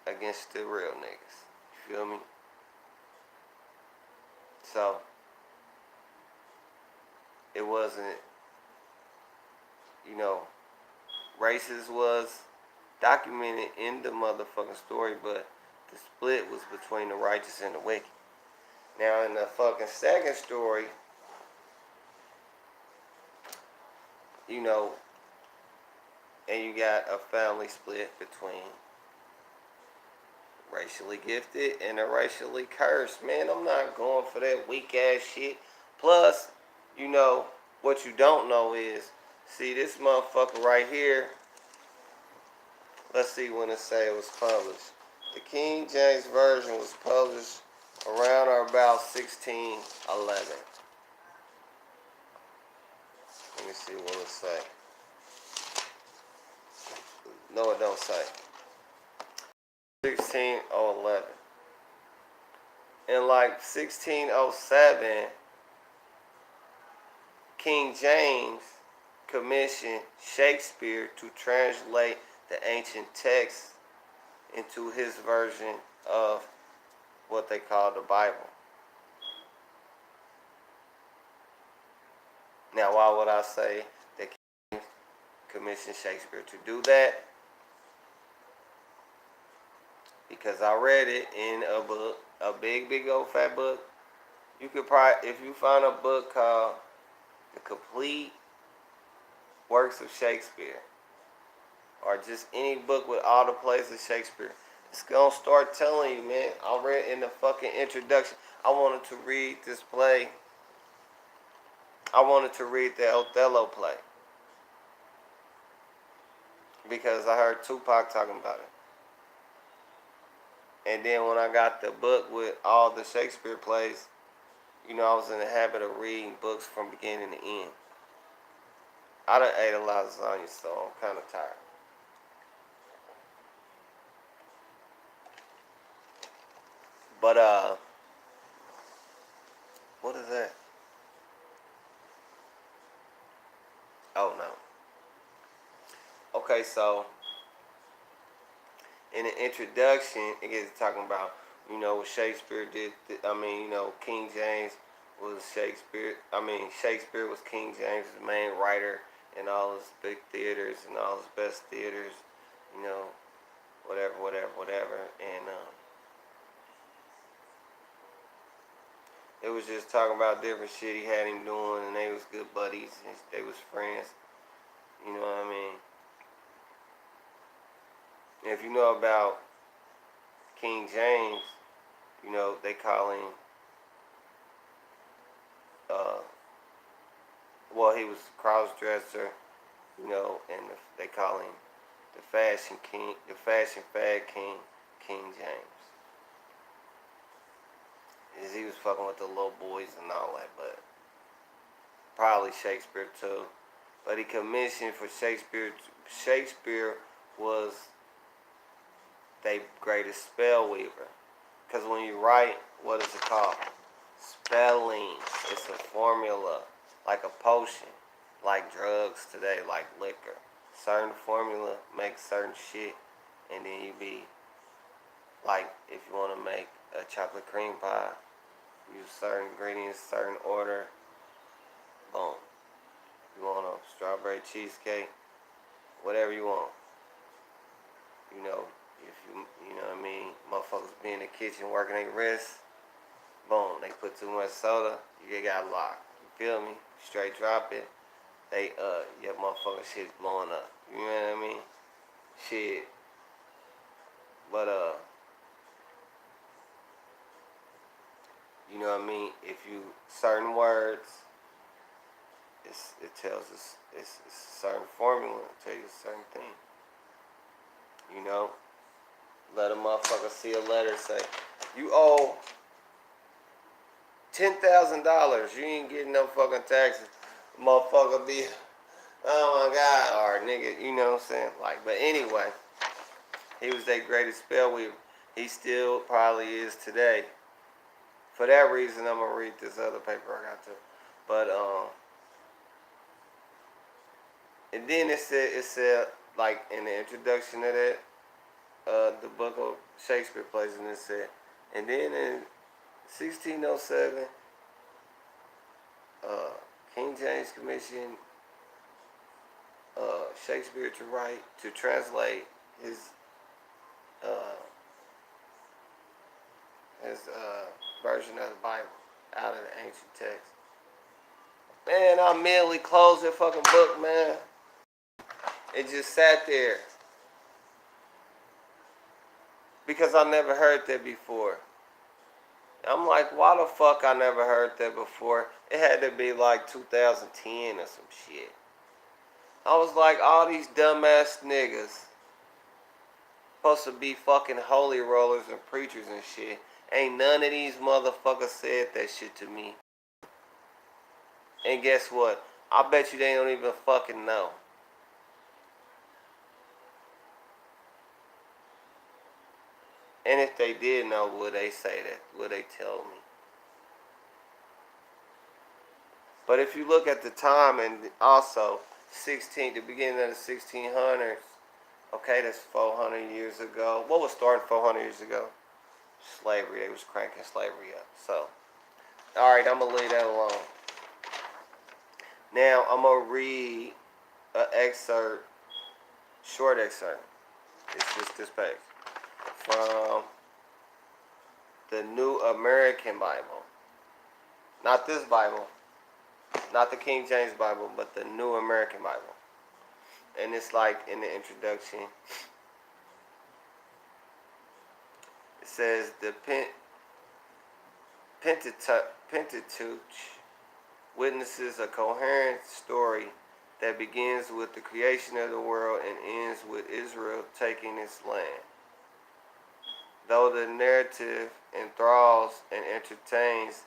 [SPEAKER 1] against the real niggas. You feel me? So it wasn't, you know, races was documented in the motherfucking story, but the split was between the righteous and the wicked. Now in the fucking second story, you know, and you got a family split between racially gifted and a racially cursed. Man, I'm not going for that weak ass shit. Plus, you know, what you don't know is, see this motherfucker right here, let's see when it say it was published. The King James Version was published around or about 1611. Let me see what it say. No, it don't say. 1611. In like 1607, King James commissioned Shakespeare to translate the ancient text into his version of what they call the Bible. Now, why would I say that King commissioned Shakespeare to do that? Because I read it in a book, a big old fat book. You could probably, if you find a book called The Complete Works of Shakespeare, or just any book with all the plays of Shakespeare, it's gonna start telling you, man. I read in the fucking introduction, I wanted to read this play. I wanted to read the Othello play because I heard Tupac talking about it. And then when I got the book with all the Shakespeare plays, you know, I was in the habit of reading books from beginning to end. I done ate a lot of lasagna, so I'm kind of tired. But, what is that? Oh, no. Okay, so, in the introduction, it gets talking about, you know, what Shakespeare did. You know, King James was Shakespeare. Shakespeare was King James' main writer in all his big theaters and all his best theaters, you know, whatever. And it was just talking about different shit he had him doing, and they was good buddies, and they was friends. You know what I mean? And if you know about King James, you know, they call him, he was cross-dresser, you know, and they call him the fashion king, the fashion fad king, King James. He was fucking with the little boys and all that, but probably Shakespeare too. But he commissioned for Shakespeare. Shakespeare was their greatest spell weaver. Because when you write, what is it called? Spelling. It's a formula, like a potion, like drugs today, like liquor. Certain formula makes certain shit, and then you be like, if you want to make a chocolate cream pie, use certain ingredients, certain order. Boom. You want a strawberry cheesecake, whatever you want. You know, if you know what I mean, motherfuckers be in the kitchen working their wrists. Boom, they put too much soda, you got locked. You feel me? Straight drop it. They your motherfucking shit's blowing up. You know what I mean? Shit. But you know what I mean? If you certain words, it tells us it's a certain formula. It tells you a certain thing. You know, let a motherfucker see a letter say, you owe $10,000. You ain't getting no fucking taxes. Motherfucker be, oh my God, or nigga, you know what I'm saying? Like, but anyway, he was their greatest spell weaver. He still probably is today. For that reason, I'm gonna read this other paper I got to. But and then it said like in the introduction of that, the book of Shakespeare plays, and it said, and then in 1607, King James commissioned Shakespeare to translate his version of the Bible out of the ancient text. Man, I immediately closed that fucking book, man. It just sat there. Because I never heard that before. I'm like, why the fuck I never heard that before? It had to be like 2010 or some shit. I was like, all these dumbass niggas supposed to be fucking holy rollers and preachers and shit. Ain't none of these motherfuckers said that shit to me. And guess what? I bet you they don't even fucking know. And if they did know, would they say that? Would they tell me? But if you look at the time, and also the beginning of the 1600s, okay, that's 400 years ago. What was starting 400 years ago? Slavery. They was cranking slavery up. So, all right, I'm gonna leave that alone. Now I'm gonna read an excerpt, short excerpt. It's just this page from the New American Bible. Not this Bible, not the King James Bible, but the New American Bible. And it's like in the introduction. It says the Pentateuch witnesses a coherent story that begins with the creation of the world and ends with Israel taking its land. Though the narrative enthralls and entertains,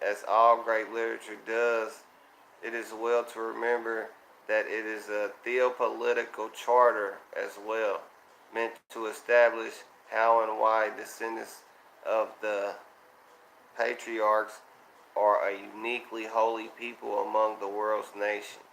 [SPEAKER 1] as all great literature does, it is well to remember that it is a theopolitical charter as well, meant to establish how and why descendants of the patriarchs are a uniquely holy people among the world's nations.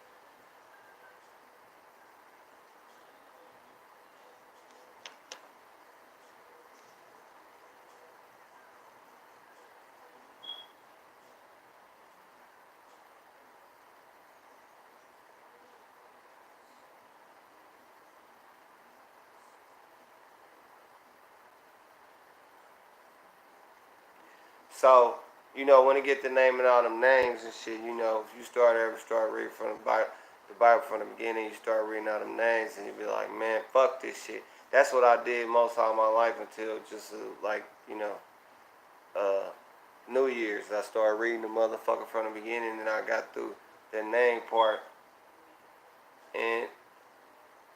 [SPEAKER 1] So, when you get to naming all them names and shit, if you start reading from the Bible from the beginning, you start reading all them names, and you be like, man, fuck this shit. That's what I did most all my life until just New Year's. I started reading the motherfucker from the beginning, and I got through the name part, and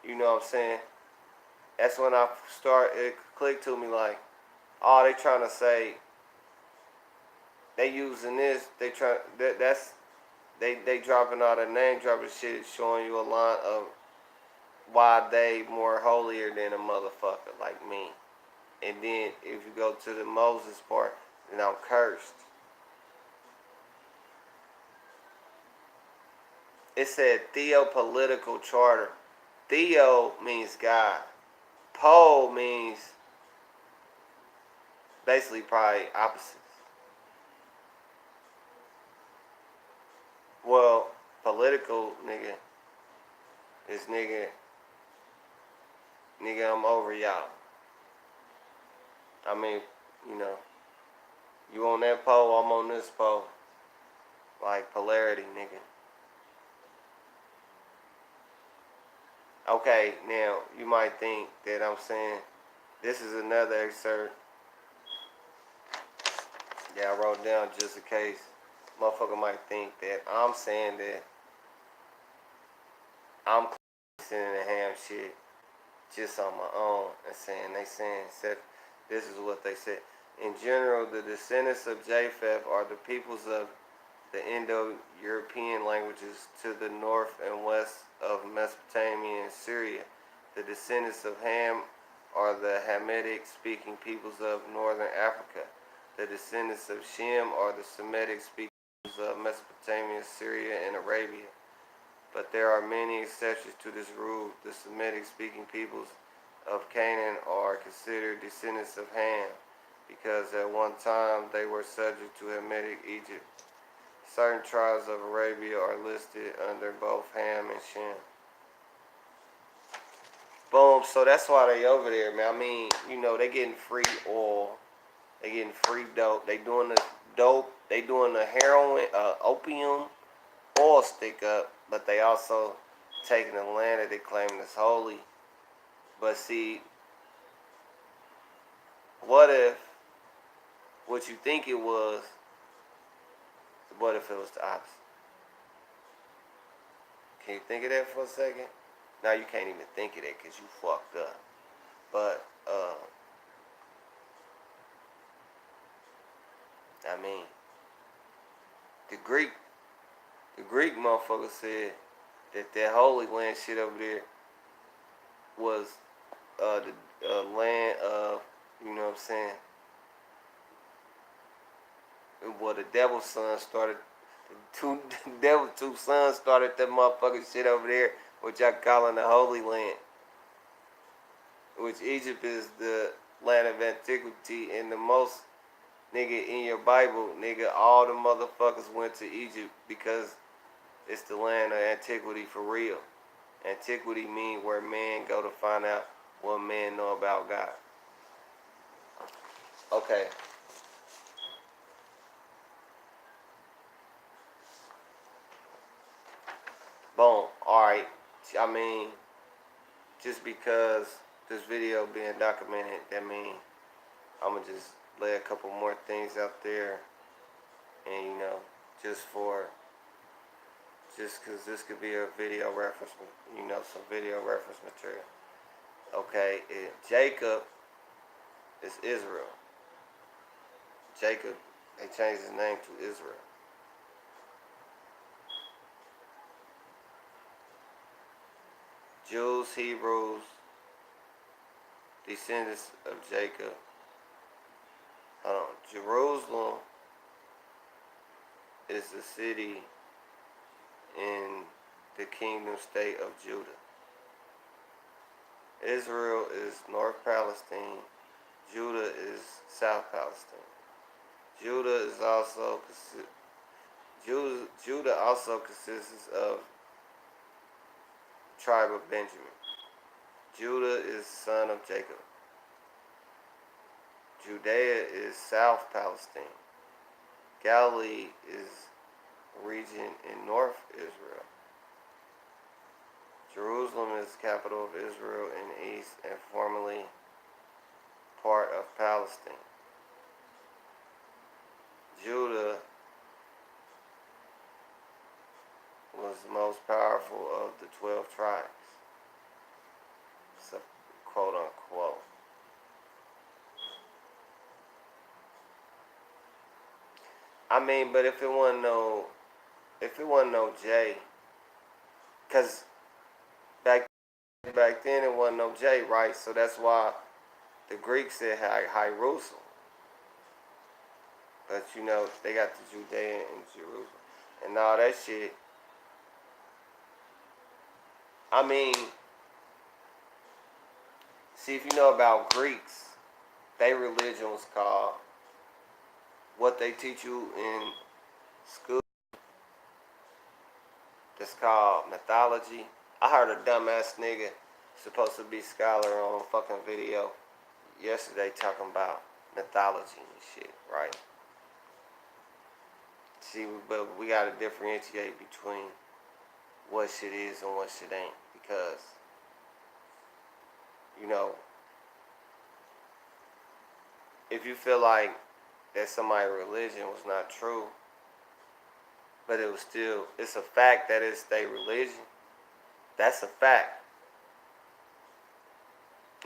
[SPEAKER 1] you know what I'm saying. That's when it clicked to me like, oh, they trying to say. They using this. They dropping all the name dropping shit, showing you a lot of why they more holier than a motherfucker like me. And then if you go to the Moses part, then I'm cursed. It said theopolitical charter. Theo means God. Po means basically probably opposite. Well, political nigga is nigga, I'm over y'all. I mean, you on that pole, I'm on this pole. Like polarity, nigga. Okay, now you might think that I'm saying this is another excerpt. Yeah, I wrote down just in case. Motherfucker might think that I'm saying that I'm sending the ham shit just on my own and saying this is what they said. In general, the descendants of Japheth are the peoples of the Indo-European languages to the north and west of Mesopotamia and Syria. The descendants of Ham are the Hamitic speaking peoples of northern Africa. The descendants of Shem are the Semitic speaking of Mesopotamia, Syria, and Arabia. But there are many exceptions to this rule. The Semitic-speaking peoples of Canaan are considered descendants of Ham, because at one time they were subject to Hamitic Egypt. Certain tribes of Arabia are listed under both Ham and Shem. Boom, so that's why they over there, man. I mean, they getting free oil. They getting free dope. They doing the dope. They doing the heroin, opium, oil stick up, but they also taking the land that they claim is holy. But see, what if what you think it was, what if it was the opposite? Can you think of that for a second? Now you can't even think of that because you fucked up. But, I mean, the Greek motherfucker said that Holy Land shit over there was the land of You know what I'm saying? Well, the devil's son started, the devil's two sons started that motherfucking shit over there, which I calling the Holy Land. Which Egypt is the land of antiquity, and the most, nigga, in your Bible, nigga, all the motherfuckers went to Egypt because it's the land of antiquity for real. Antiquity mean where men go to find out what men know about God. Okay. Boom. Alright. I mean, just because this video being documented, that mean I'ma just lay a couple more things out there, and you know, just because this could be a video reference, you know, some video reference material. Okay, Jacob is Israel. Jacob, they changed his name to Israel. Jews, Hebrews, descendants of Jacob. Jerusalem is the city in the kingdom state of Judah. Israel is North Palestine. Judah is South Palestine. Judah also consists of tribe of Benjamin. Judah is son of Jacob. Judea is South Palestine. Galilee is a region in North Israel. Jerusalem is the capital of Israel in the east and formerly part of Palestine. Judah was the most powerful of the 12 tribes. So, quote unquote. I mean, but if it wasn't no J, cause back then it wasn't no J, right? So that's why the Greeks said Hierusal. But you know, they got the Judea and Jerusalem and all that shit. I mean, see, if you know about Greeks, their religion was called, what they teach you in school, that's called mythology. I heard a dumbass nigga supposed to be scholar on fucking video yesterday talking about mythology and shit, right? See, but we gotta differentiate between what shit is and what shit ain't, because, you know, if you feel like that somebody's religion was not true, but it was still, it's a fact that it's their religion, that's a fact.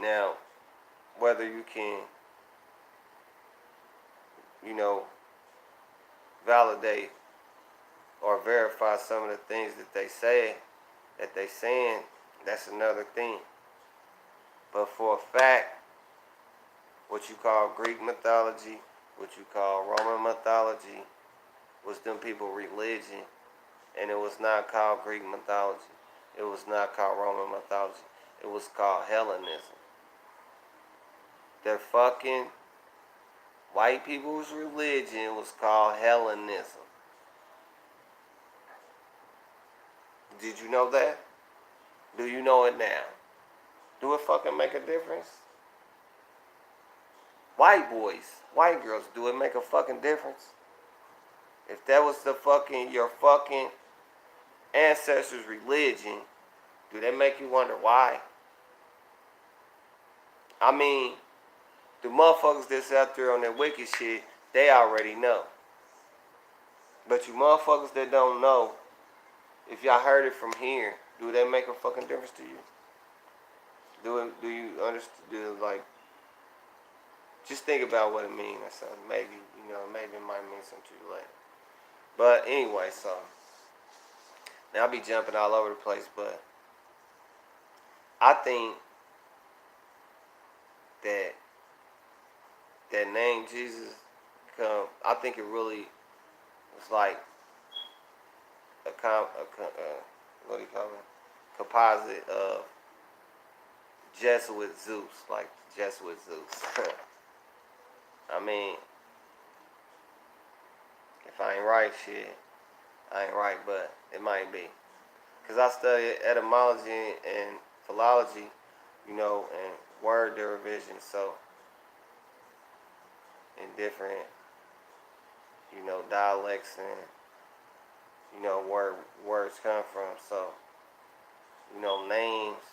[SPEAKER 1] Now, whether you can, you know, validate or verify some of the things that they say, that they saying, that's another thing. But for a fact, what you call Greek mythology, what you call Roman mythology, was them people religion, and it was not called Greek mythology. It was not called Roman mythology. It was called Hellenism. Their fucking white people's religion was called Hellenism. Did you know that? Do you know it now? Do it fucking make a difference? White boys, white girls, do it make a fucking difference? If that was the fucking, your fucking ancestors' religion, do that make you wonder why? I mean, the motherfuckers that's out there on that wicked shit, they already know. But you motherfuckers that don't know, if y'all heard it from here, do that make a fucking difference to you? Do you understand? Like, just think about what it means. So maybe, you know, maybe it might mean something to you later. But anyway, so now I'll be jumping all over the place, but I think that that name Jesus come, I think it really was like what do you call it? Composite of Jesuit Zeus, like Jesuit Zeus. I mean, if I ain't right, shit, I ain't right, but it might be. Because I study etymology and philology, you know, and word derivation, so in different, you know, dialects and, you know, where words come from. So, you know, names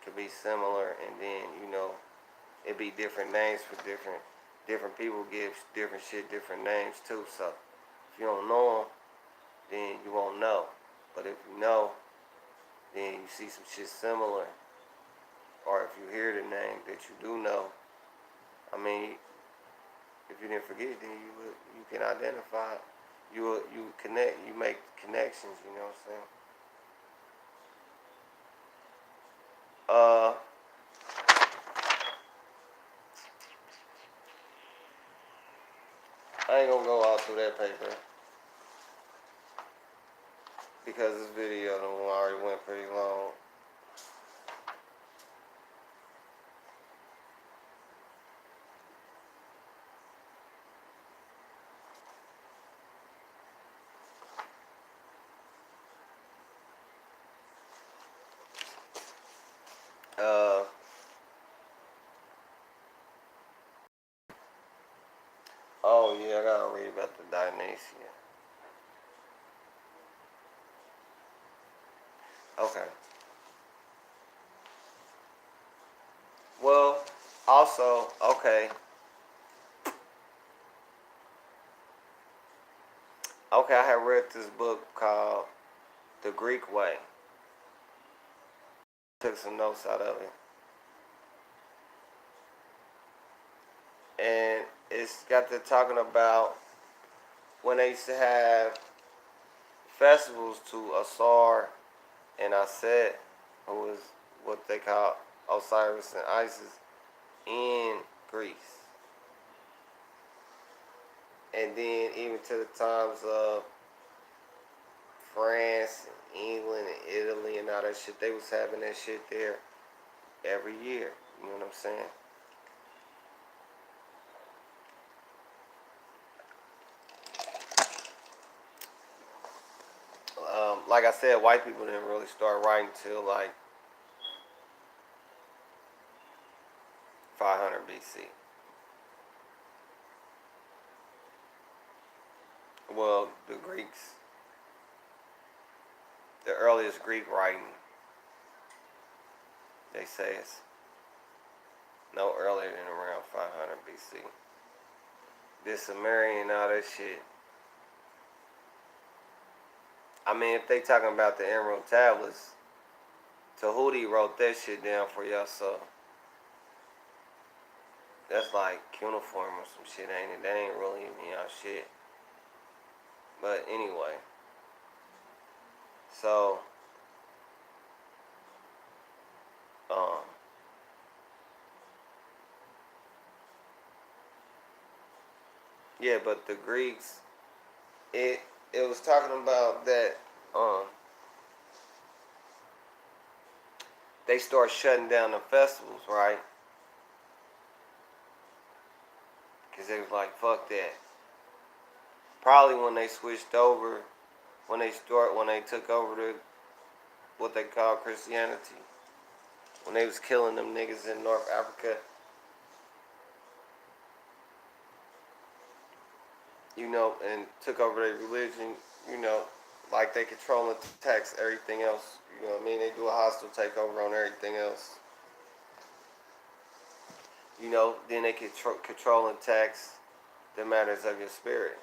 [SPEAKER 1] could be similar, and then, you know, it be different names for different people give different shit different names too. So if you don't know them, then you won't know. But if you know, then you see some shit similar, or if you hear the name that you do know, I mean, if you didn't forget, then you can identify, you connect, you make connections. You know what I'm saying? I ain't gonna go all through that paper because this video already went pretty long. Oh yeah, I gotta read about the Dionysia. Okay. Well, also, okay, I had read this book called The Greek Way. Took some notes out of it. And it's got to talking about when they used to have festivals to Authorz and Set, who was what they call Osiris and Isis in Greece. And then even to the times of France and England and Italy and all that shit, they was having that shit there every year. You know what I'm saying? Like I said, white people didn't really start writing till like 500 BC. Well, the Greeks, the earliest Greek writing, they say it's no earlier than around 500 BC. This Sumerian and all that shit. I mean, if they talking about the Emerald Tablets, Tahuti wrote that shit down for y'all, so that's like cuneiform or some shit, ain't it? That ain't really even y'all shit. But anyway, so yeah, but the Greeks, it was talking about that they start shutting down the festivals, right? Because they was like, fuck that. Probably when they switched over, when they took over the what they call Christianity, when they was killing them niggas in North Africa, you know, and took over their religion, you know, like they control and tax everything else. You know what I mean? They do a hostile takeover on everything else. You know, then they control and tax the matters of your spirit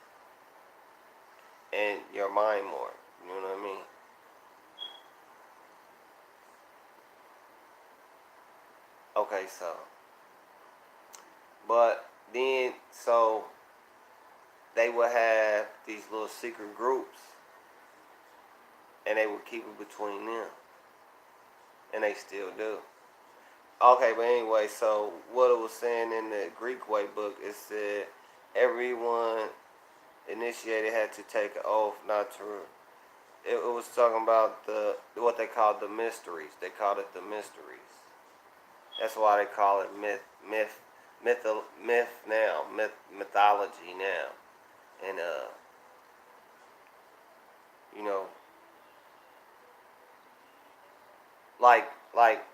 [SPEAKER 1] and your mind more. You know what I mean? Okay, so. But then, so they would have these little secret groups and they would keep it between them. And they still do. Okay, but anyway, so what it was saying in the Greek way book, it said everyone initiated had to take an oath not to. It was talking about the what they called the mysteries. They called it the mysteries. That's why they call it myth now, mythology now, and you know, like like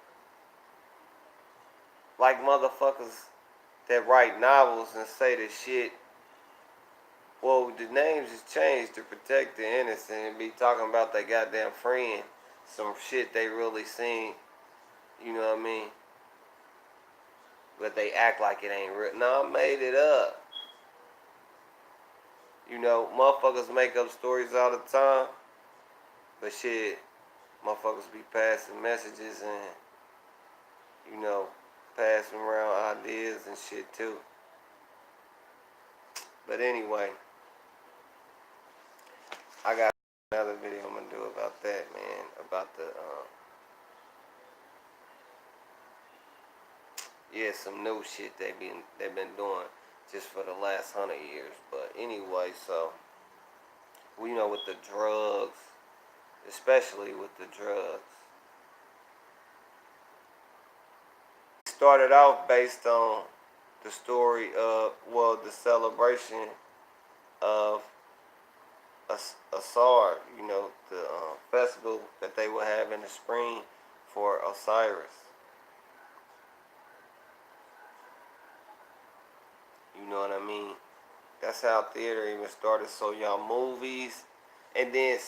[SPEAKER 1] like motherfuckers that write novels and say the shit. Well, the names is changed to protect the innocent and be talking about their goddamn friend, some shit they really seen. You know what I mean? But they act like it ain't real. No, I made it up. You know, motherfuckers make up stories all the time. But shit, motherfuckers be passing messages and, you know, passing around ideas and shit too. But anyway, I got another video I'm gonna do about that, man. About the, yeah, some new shit they've been doing just for the last 100 years. But anyway, so we know with the drugs, especially with the drugs, it started off based on the story of, well, the celebration of authorz, you know, the festival that they would have in the spring for Osiris. You know what I mean? That's how theater even started. So y'all movies, and then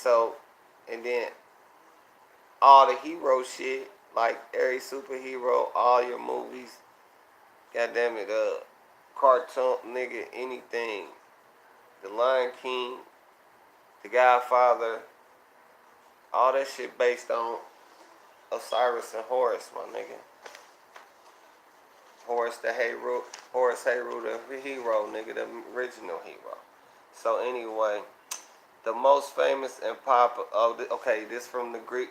[SPEAKER 1] all the hero shit, like every superhero, all your movies, goddamn it, cartoon, nigga, anything, the Lion King, the Godfather, all that shit based on Osiris and Horus, my nigga. Horus the hero, the hero, nigga, the original hero. So anyway, the most famous and popular. Oh, okay, this from the Greek.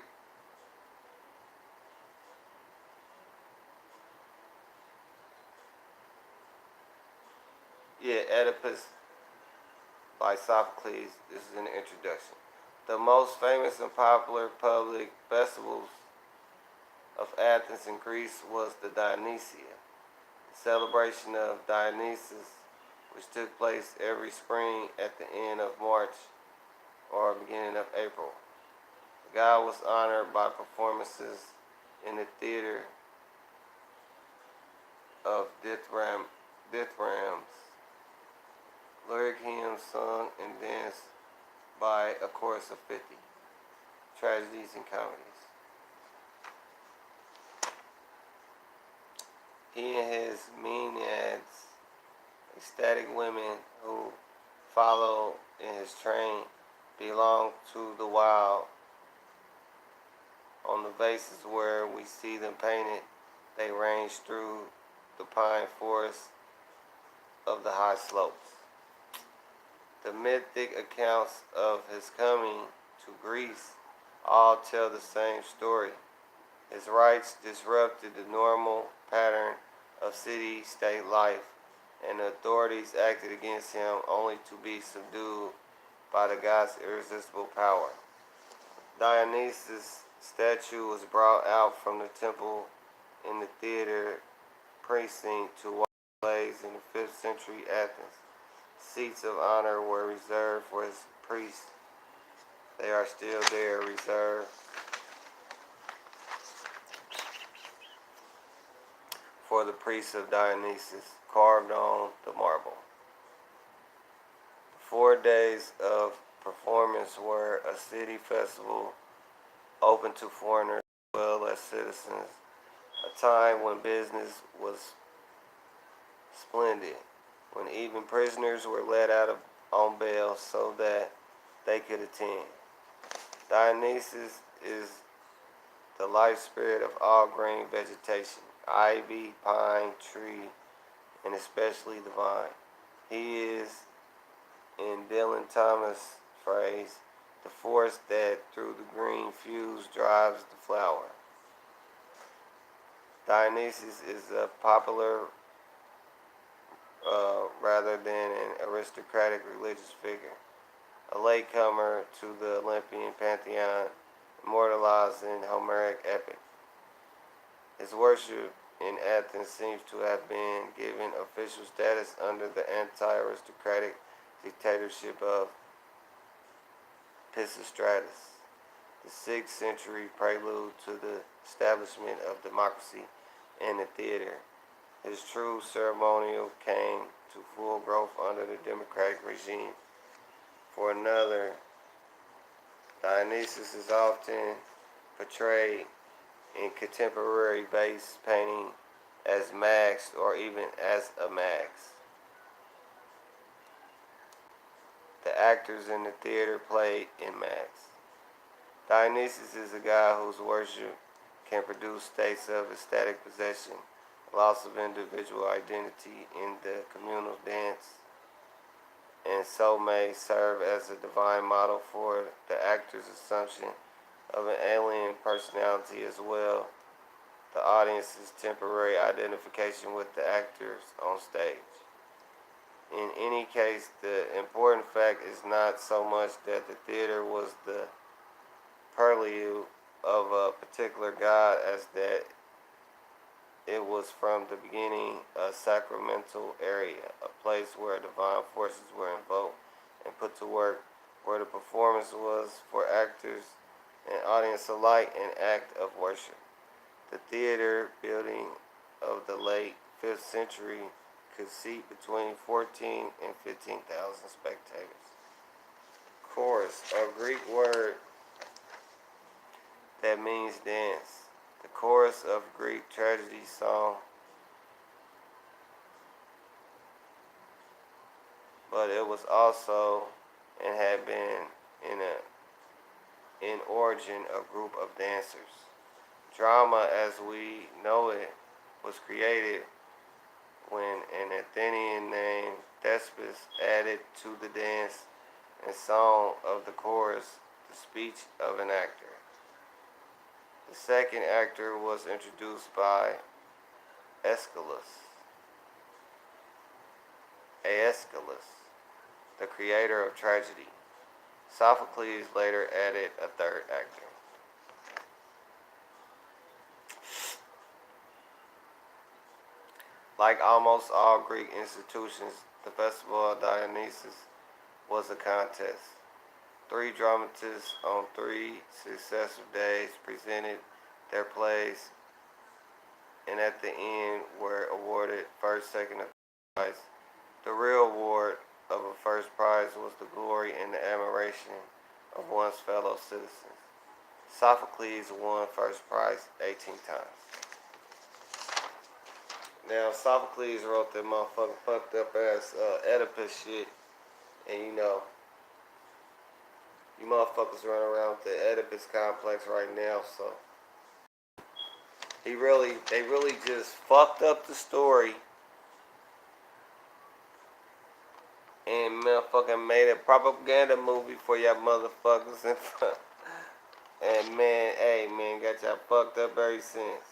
[SPEAKER 1] Yeah, Oedipus by Sophikles. This is an introduction. The most famous and popular public festivals of Athens and Greece was the Dionysia, the celebration of Dionysus, which took place every spring at the end of March or beginning of April. The god was honored by performances in the theater of dithyrambics, lyric hymns sung and danced by a chorus of 50, tragedies and comedies. He and his maenads, ecstatic women who follow in his train, belong to the wild. On the vases where we see them painted, they range through the pine forests of the high slopes. The mythic accounts of his coming to Greece all tell the same story. His rites disrupted the normal pattern of city-state life, and the authorities acted against him only to be subdued by the god's irresistible power. Dionysus' statue was brought out from the temple in the theater precinct to watch plays in the 5th century Athens. Seats of honor were reserved for his priests. They are still there, reserved for the priests of Dionysus, carved on the marble. 4 days of performance were a city festival open to foreigners as well as citizens, a time when business was splendid, when even prisoners were let out on bail so that they could attend. Dionysus is the life spirit of all green vegetation, ivy, pine, tree, and especially the vine. He is, in Dylan Thomas' phrase, the force that through the green fuse drives the flower. Dionysus is a popular rather than an aristocratic religious figure, a latecomer to the Olympian pantheon, immortalized in Homeric epic. His worship in Athens seems to have been given official status under the anti-aristocratic dictatorship of Pisistratus, the 6th century prelude to the establishment of democracy in the theater. His true ceremonial came to full growth under the democratic regime. For another, Dionysus is often portrayed in contemporary base painting as masked or even as a mask. The actors in the theater played in masks. Dionysus is a god whose worship can produce states of ecstatic possession, loss of individual identity in the communal dance, and so may serve as a divine model for the actor's assumption of an alien personality as well, the audience's temporary identification with the actors on stage. In any case, the important fact is not so much that the theater was the purlieu of a particular god as that it was from the beginning a sacramental area, a place where divine forces were invoked and put to work, where the performance was for actors and audience alike an act of worship. The theater building of the late 5th century could seat between 14 and 15,000 spectators. Chorus, a Greek word that means dance. The chorus of Greek tragedy song, but it was also and had been in origin a group of dancers. Drama as we know it was created when an Athenian named Thespis added to the dance and song of the chorus the speech of an actor. The second actor was introduced by Aeschylus, the creator of tragedy. Sophikles later added a third actor. Like almost all Greek institutions, the Festival of Dionysus was a contest. 3 dramatists on 3 successive days presented their plays, and at the end were awarded first, second, and third prize. The real award of a first prize was the glory and the admiration of one's fellow citizens. Sophocles won first prize 18 times. Now, Sophocles wrote that motherfucking fucked up ass Oedipus shit, and you motherfuckers run around with the Oedipus complex right now, so they really just fucked up the story and motherfucking made a propaganda movie for y'all motherfuckers and man, hey man, got y'all fucked up ever since.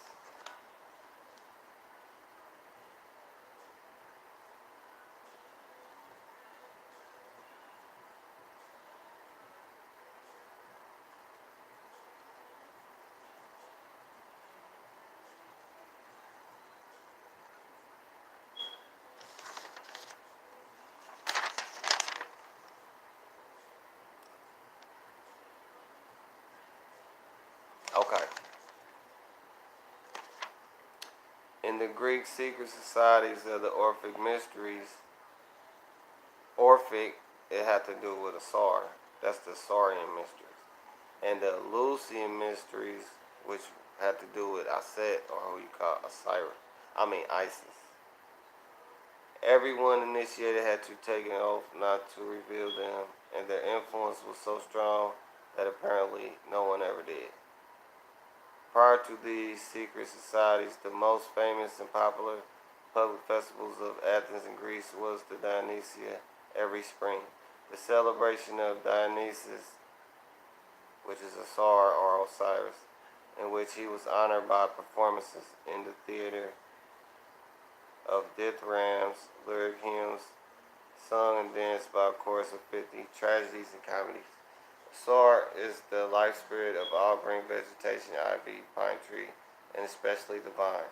[SPEAKER 1] Okay. In the Greek secret societies of the Orphic mysteries, Orphic, it had to do with a Sar. That's the Sarian mysteries. And the Lucian mysteries, which had to do with Aset, or who you call Isis. Everyone initiated had to take an oath not to reveal them, and their influence was so strong that apparently no one ever did. Prior to these secret societies, the most famous and popular public festivals of Athens and Greece was the Dionysia every spring. The celebration of Dionysus, which is a Sar or Osiris, in which he was honored by performances in the theater of dithyrambs, lyric hymns, sung and danced by a chorus of 50, tragedies and comedies. Soar is the life spirit of all green vegetation, ivy, pine tree, and especially the vine.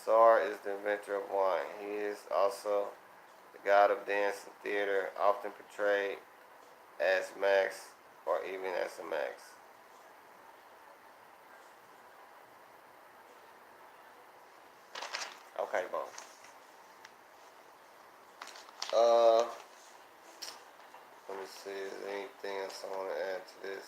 [SPEAKER 1] Soar is the inventor of wine. He is also the god of dance and theater, often portrayed as Max or even as a Max. Okay, boom. Let me see, is there anything else I want to add to this?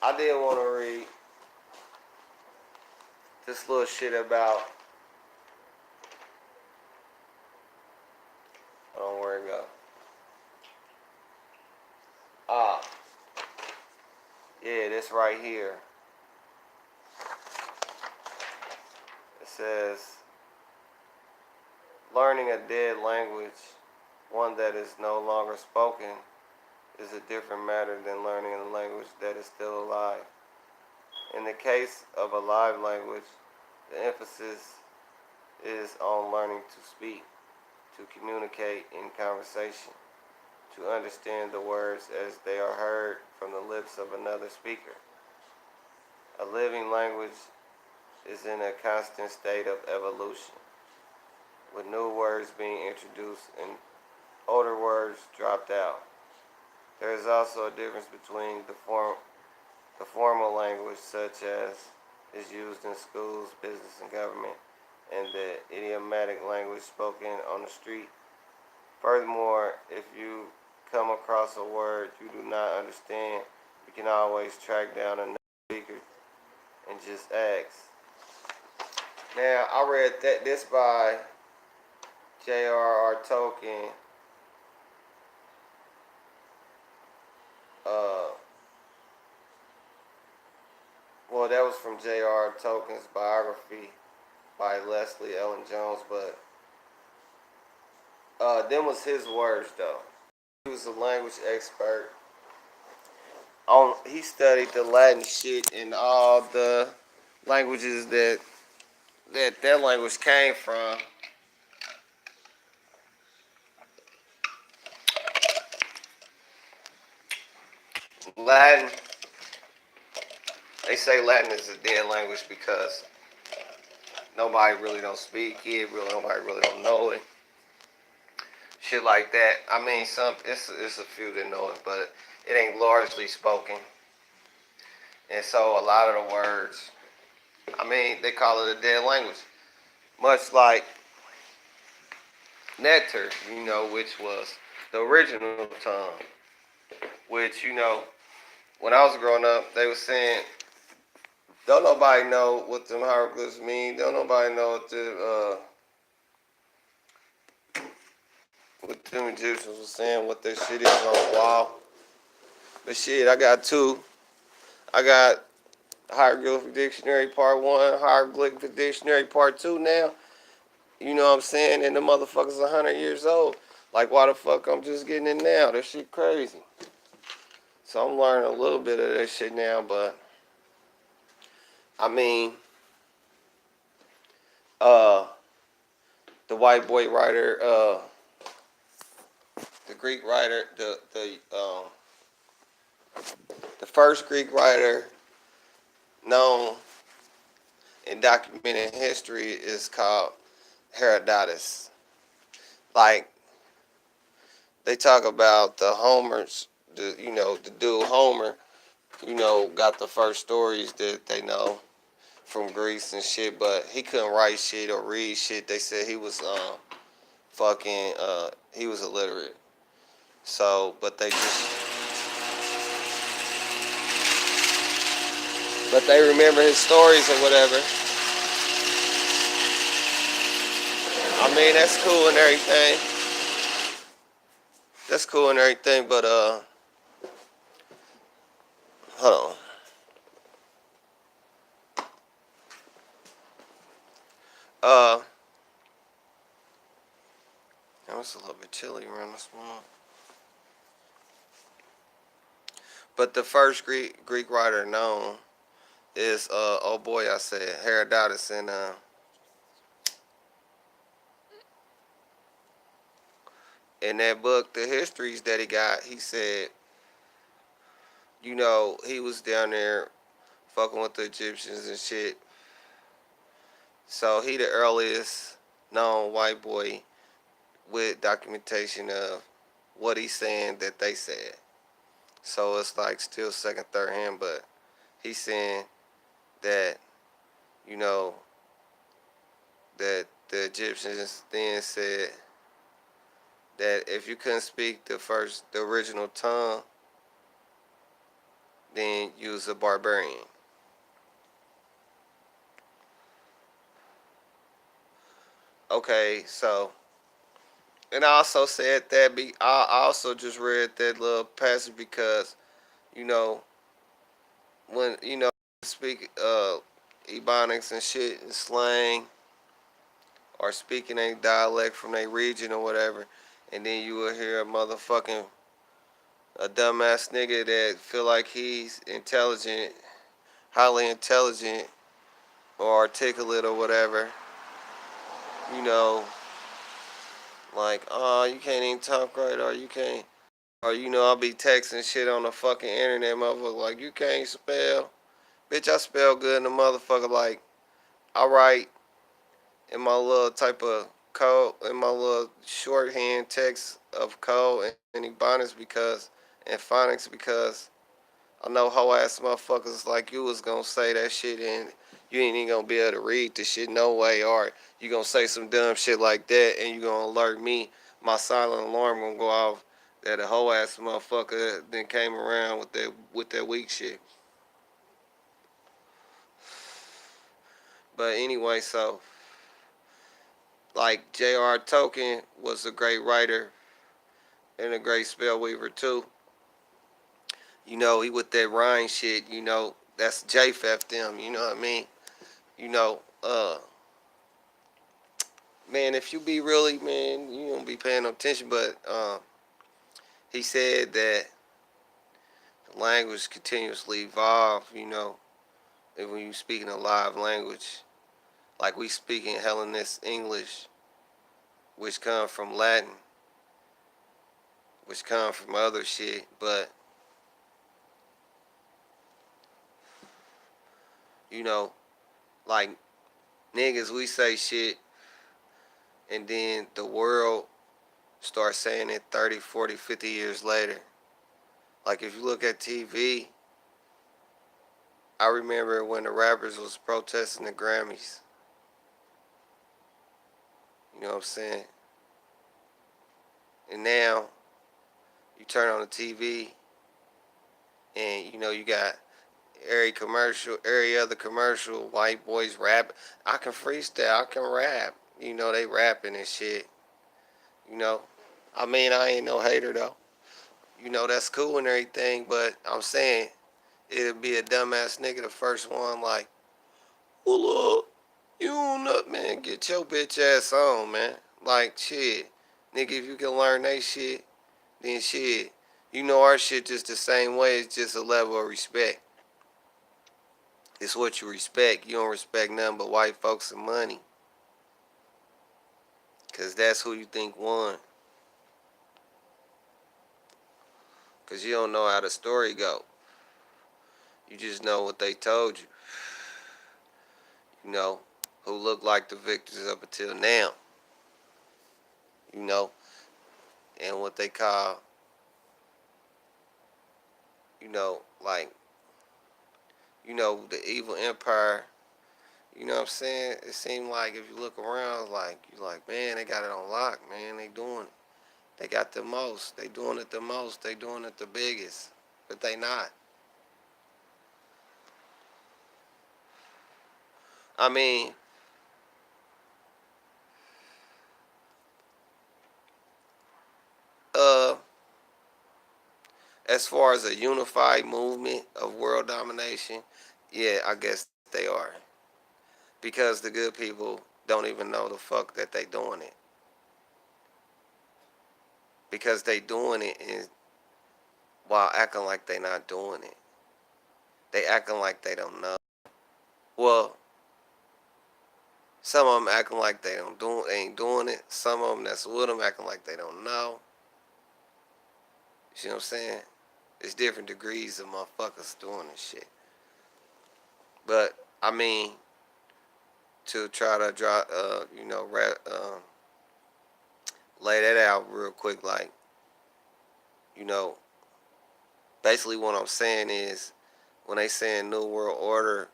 [SPEAKER 1] I did want to read this little shit about, I don't know where it go. Yeah, this right here. It says, learning a dead language, one that is no longer spoken, is a different matter than learning a language that is still alive. In the case of a live language, the emphasis is on learning to speak, to communicate in conversation, to understand the words as they are heard from the lips of another speaker. A living language is in a constant state of evolution, with new words being introduced and older words dropped out. There is also a difference between the formal language, such as is used in schools, business, and government, and the idiomatic language spoken on the street. Furthermore, if you come across a word you do not understand, you can always track down another speaker and just ask. Now, I read this by J.R.R. Tolkien. Well, that was from J.R.R. Tolkien's biography by Leslie Ellen Jones, but them was his words though. He was a language expert. He studied the Latin shit and all the languages that language came from. Latin, they say Latin is a dead language because nobody really don't speak it, nobody really don't know it. Shit like that. I mean, it's a few that know it, but it ain't largely spoken. And so a lot of the words, I mean, they call it a dead language. Much like Nectar, which was the original tongue. Which, when I was growing up, they were saying, don't nobody know what them hieroglyphs mean. Don't nobody know what them Egyptians were saying, what their shit is on the wall. But shit, I got two. I got Hieroglyphic Dictionary Part 1, Hieroglyphic Dictionary Part 2 now. You know what I'm saying? And the motherfucker's 100 years old. Like, why the fuck I'm just getting it now? That shit crazy. So I'm learning a little bit of that shit now, but I mean, the white boy writer, the Greek writer, the first Greek writer known in documented history is called Herodotis. Like, they talk about the Homers, the dude Homer, got the first stories that they know from Greece and shit, but he couldn't write shit or read shit. They said he was he was illiterate. So, but they remember his stories or whatever. I mean, that's cool and everything. That's cool and everything, but hold on. It's a little bit chilly around this morning. But the first Greek writer known is oh boy, I said Herodotis, and in that book, the histories that he got, he said, you know, he was down there fucking with the Egyptians and shit. So he the earliest known white boy with documentation of what he's saying that they said. So it's like still second, third hand, but he's saying that, you know, that the Egyptians then said that if you couldn't speak the original tongue, then you was a barbarian. Okay, so, and I also said that, I also just read that little passage because, you know, when, you know, speak ebonics and shit and slang, or speaking a dialect from a region or whatever, and then you will hear a dumbass nigga that feel like he's intelligent, highly intelligent, or articulate or whatever, you know, like, oh, you can't even talk right, or you can't, or, you know, I'll be texting shit on the fucking internet, motherfucker, like, you can't spell. Bitch, I spell good in the motherfucker, like, I write in my little type of code, in my little shorthand text of code and ebonics and phonics because I know hoe ass motherfuckers like you was gonna say that shit and you ain't even gonna be able to read the shit no way, or you gonna say some dumb shit like that and you gonna alert me, my silent alarm gonna go off that a hoe ass motherfucker then came around with that weak shit. But anyway, so like J.R. Tolkien was a great writer and a great spell weaver too. You know, he with that rhyme shit, you know, that's JFF them, you know what I mean? You know, man, if you be really, man, you don't be paying no attention, but he said that the language continuously evolve, you know, and when you speaking a live language, like we speaking Hellenist English, which come from Latin, which come from other shit, but you know, like niggas, we say shit, and then the world starts saying it 30, 40, 50 years later. Like if you look at TV, I remember when the rappers was protesting the Grammys. You know what I'm saying? And now you turn on the TV and you know you got every other commercial, white boys rap. I can freestyle, I can rap. You know, they rapping and shit. You know, I mean, I ain't no hater though. You know, that's cool and everything, but I'm saying it'd be a dumbass nigga the first one like, well, you don't know, man, get your bitch ass on, man. Like, shit. Nigga, if you can learn they shit, then shit. You know our shit just the same way. It's just a level of respect. It's what you respect. You don't respect nothing but white folks and money. Because that's who you think won. Because you don't know how the story go. You just know what they told you. You know, who look like the victors up until now. You know, and what they call, you know, like, you know, the evil empire. You know what I'm saying? It seemed like if you look around, like, you're like, man, they got it on lock, man. They doing it. They got the most. They doing it the most. They doing it the biggest. But they not. I mean, uh, as far as a unified movement of world domination, yeah, I guess they are. Because the good people don't even know the fuck that they doing it. because they doing it and while acting like they not doing it. They acting like they don't know. Well, some of them acting like they ain't doing it. Some of them that's with them acting like they don't know. You see what I'm saying? It's different degrees of motherfuckers doing this shit. But I mean, to try to lay that out real quick, like, you know, basically what I'm saying is, when they saying New World Order,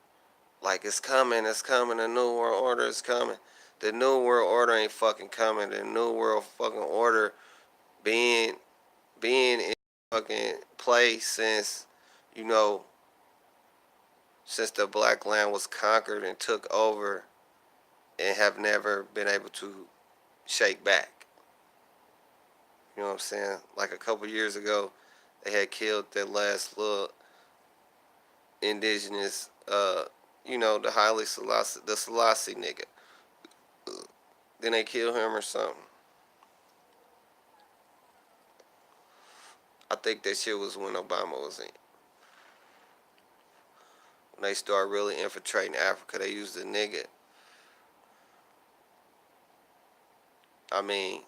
[SPEAKER 1] like it's coming, the New World Order is coming. The New World Order ain't fucking coming. The New World fucking Order being in fucking place since, you know, since the black land was conquered and took over and have never been able to shake back. You know what I'm saying? Like a couple years ago, they had killed that last little indigenous, the Haile Selassie, the Selassie nigga. Then they kill him or something. I think that shit was when Obama was in. When they started really infiltrating Africa, they used the nigga. I mean,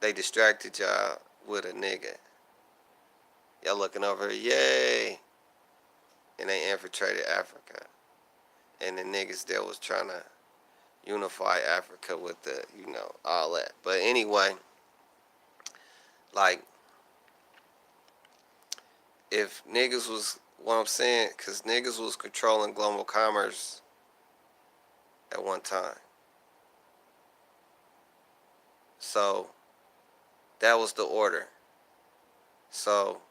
[SPEAKER 1] they distracted y'all with a nigga. Y'all looking over here, yay. And they infiltrated Africa. And the niggas that was trying to unify Africa with the, all that. But anyway, like, if niggas was, what I'm saying, because niggas was controlling global commerce at one time. So, that was the order. So,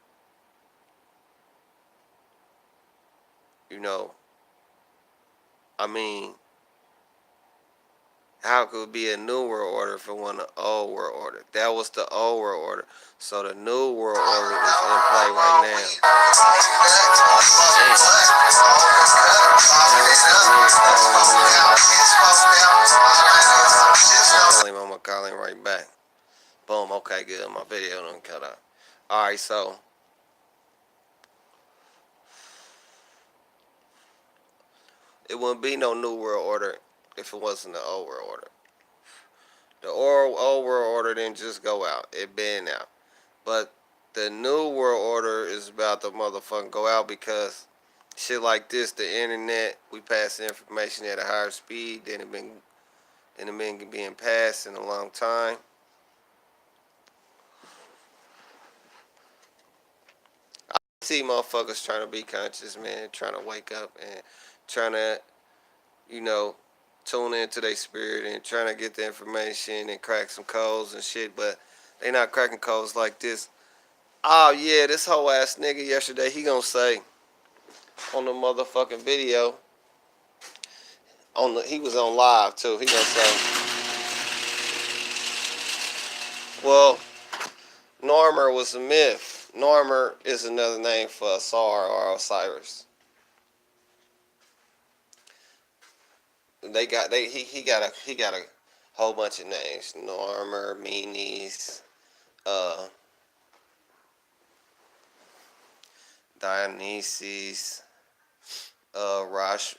[SPEAKER 1] I mean, how could it be a new world order if it wasn't an old world order? That was the old world order. So the new world order is in play right now. I'm gonna call him right back. Boom, okay, good. My video don't cut out. Alright, so it wouldn't be no new world order if it wasn't the old world order. The old world order didn't just go out. It been out. But the new world order is about to motherfucking go out because shit like this, the internet, we pass information at a higher speed than it been being passed in a long time. I see motherfuckers trying to be conscious, man, trying to wake up and trying to, tune into their spirit and trying to get the information and crack some codes and shit, but they not cracking codes like this. Oh yeah, this whole ass nigga yesterday, he gonna say on the motherfucking video, he was on live too, he gonna say, well, Normer was a myth. Normer is another name for Asar or Osiris. He got a whole bunch of names. Normer, Menes, Dionysus, Rosh,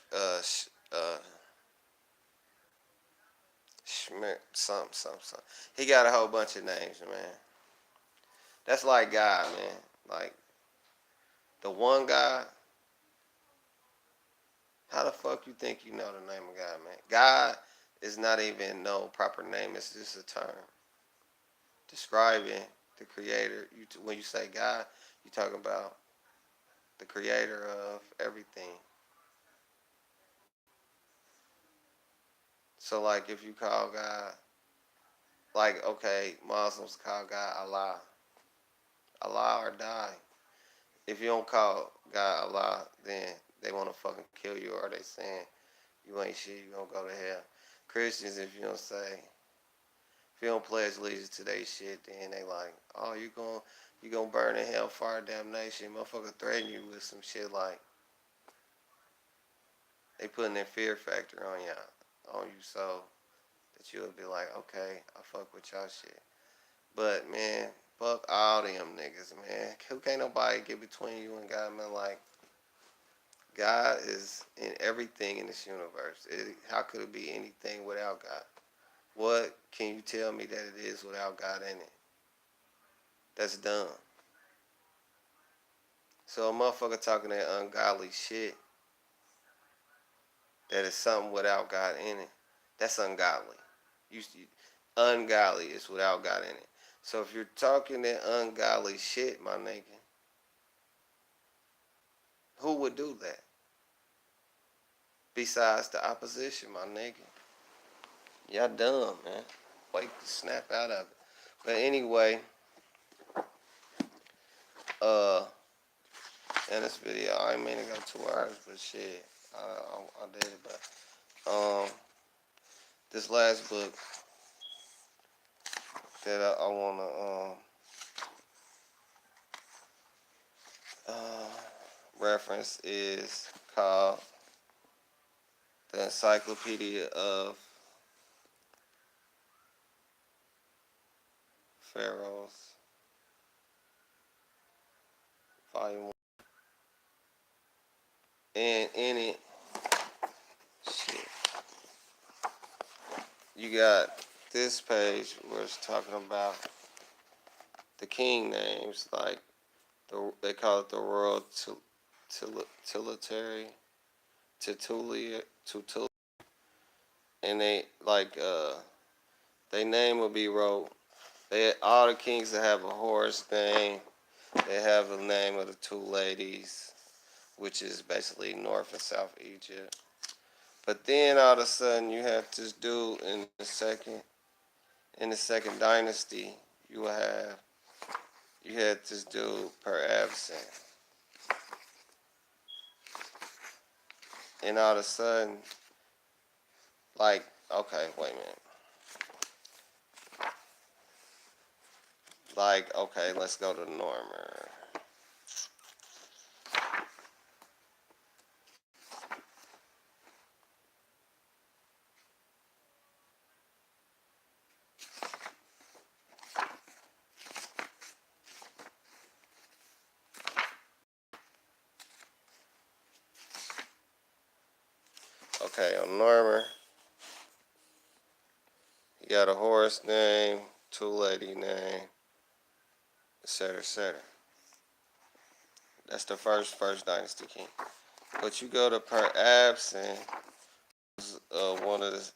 [SPEAKER 1] Schmidt, something. He got a whole bunch of names, man. That's like God, man. Like, the one guy, how the fuck you think you know the name of God, man? God is not even no proper name. It's just a term describing the creator. When you say God, you talking about the creator of everything. So, like, if you call God, like, okay, Muslims call God Allah. Allah or die. If you don't call God Allah, then they want to fucking kill you, or they saying you ain't shit, you gonna go to hell. Christians, if you don't pledge allegiance to their shit, then they like, oh, you gonna burn in hell, fire, damnation. Motherfucker threaten you with some shit like, they putting their fear factor on you, so that you'll be like, okay, I fuck with y'all shit. But man, fuck all them niggas, man. Who can't nobody get between you and God, man? Like, God is in everything in this universe. How could it be anything without God? What can you tell me that it is without God in it? That's dumb. So a motherfucker talking that ungodly shit, that is something without God in it, that's ungodly. Ungodly is without God in it. So if you're talking that ungodly shit, my nigga, who would do that? Besides the opposition, my nigga. Y'all dumb, man. Wait to snap out of it. But anyway, in this video, I ain't mean to go 2 hours, but shit, I did it. But this last book that I wanna reference is called the Encyclopedia of Pharoahz, Volume 1. And in it, shit, you got this page where it's talking about the king names, like they call it the royal titulary, tutulia, and they like they name will be wrote. All the kings that have a horse name, they have the name of the two ladies, which is basically North and South Egypt. But then all of a sudden you have this dude in the second dynasty. You had this dude pharoahz, and all of a sudden, like, okay, wait a minute. Like, okay, let's go to Normer. Okay, on Normer, you got a horse name, two lady name, etc., etc. That's the first dynasty king. But you go to pharoahz, one of the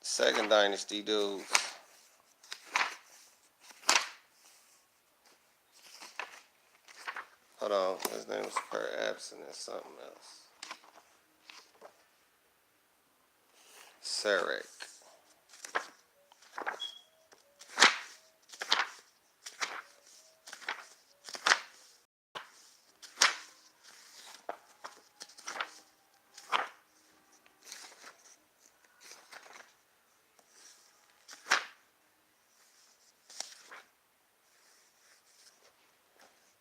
[SPEAKER 1] second dynasty dudes. Hold on, his name was pharoahz and it's something else. Sarek.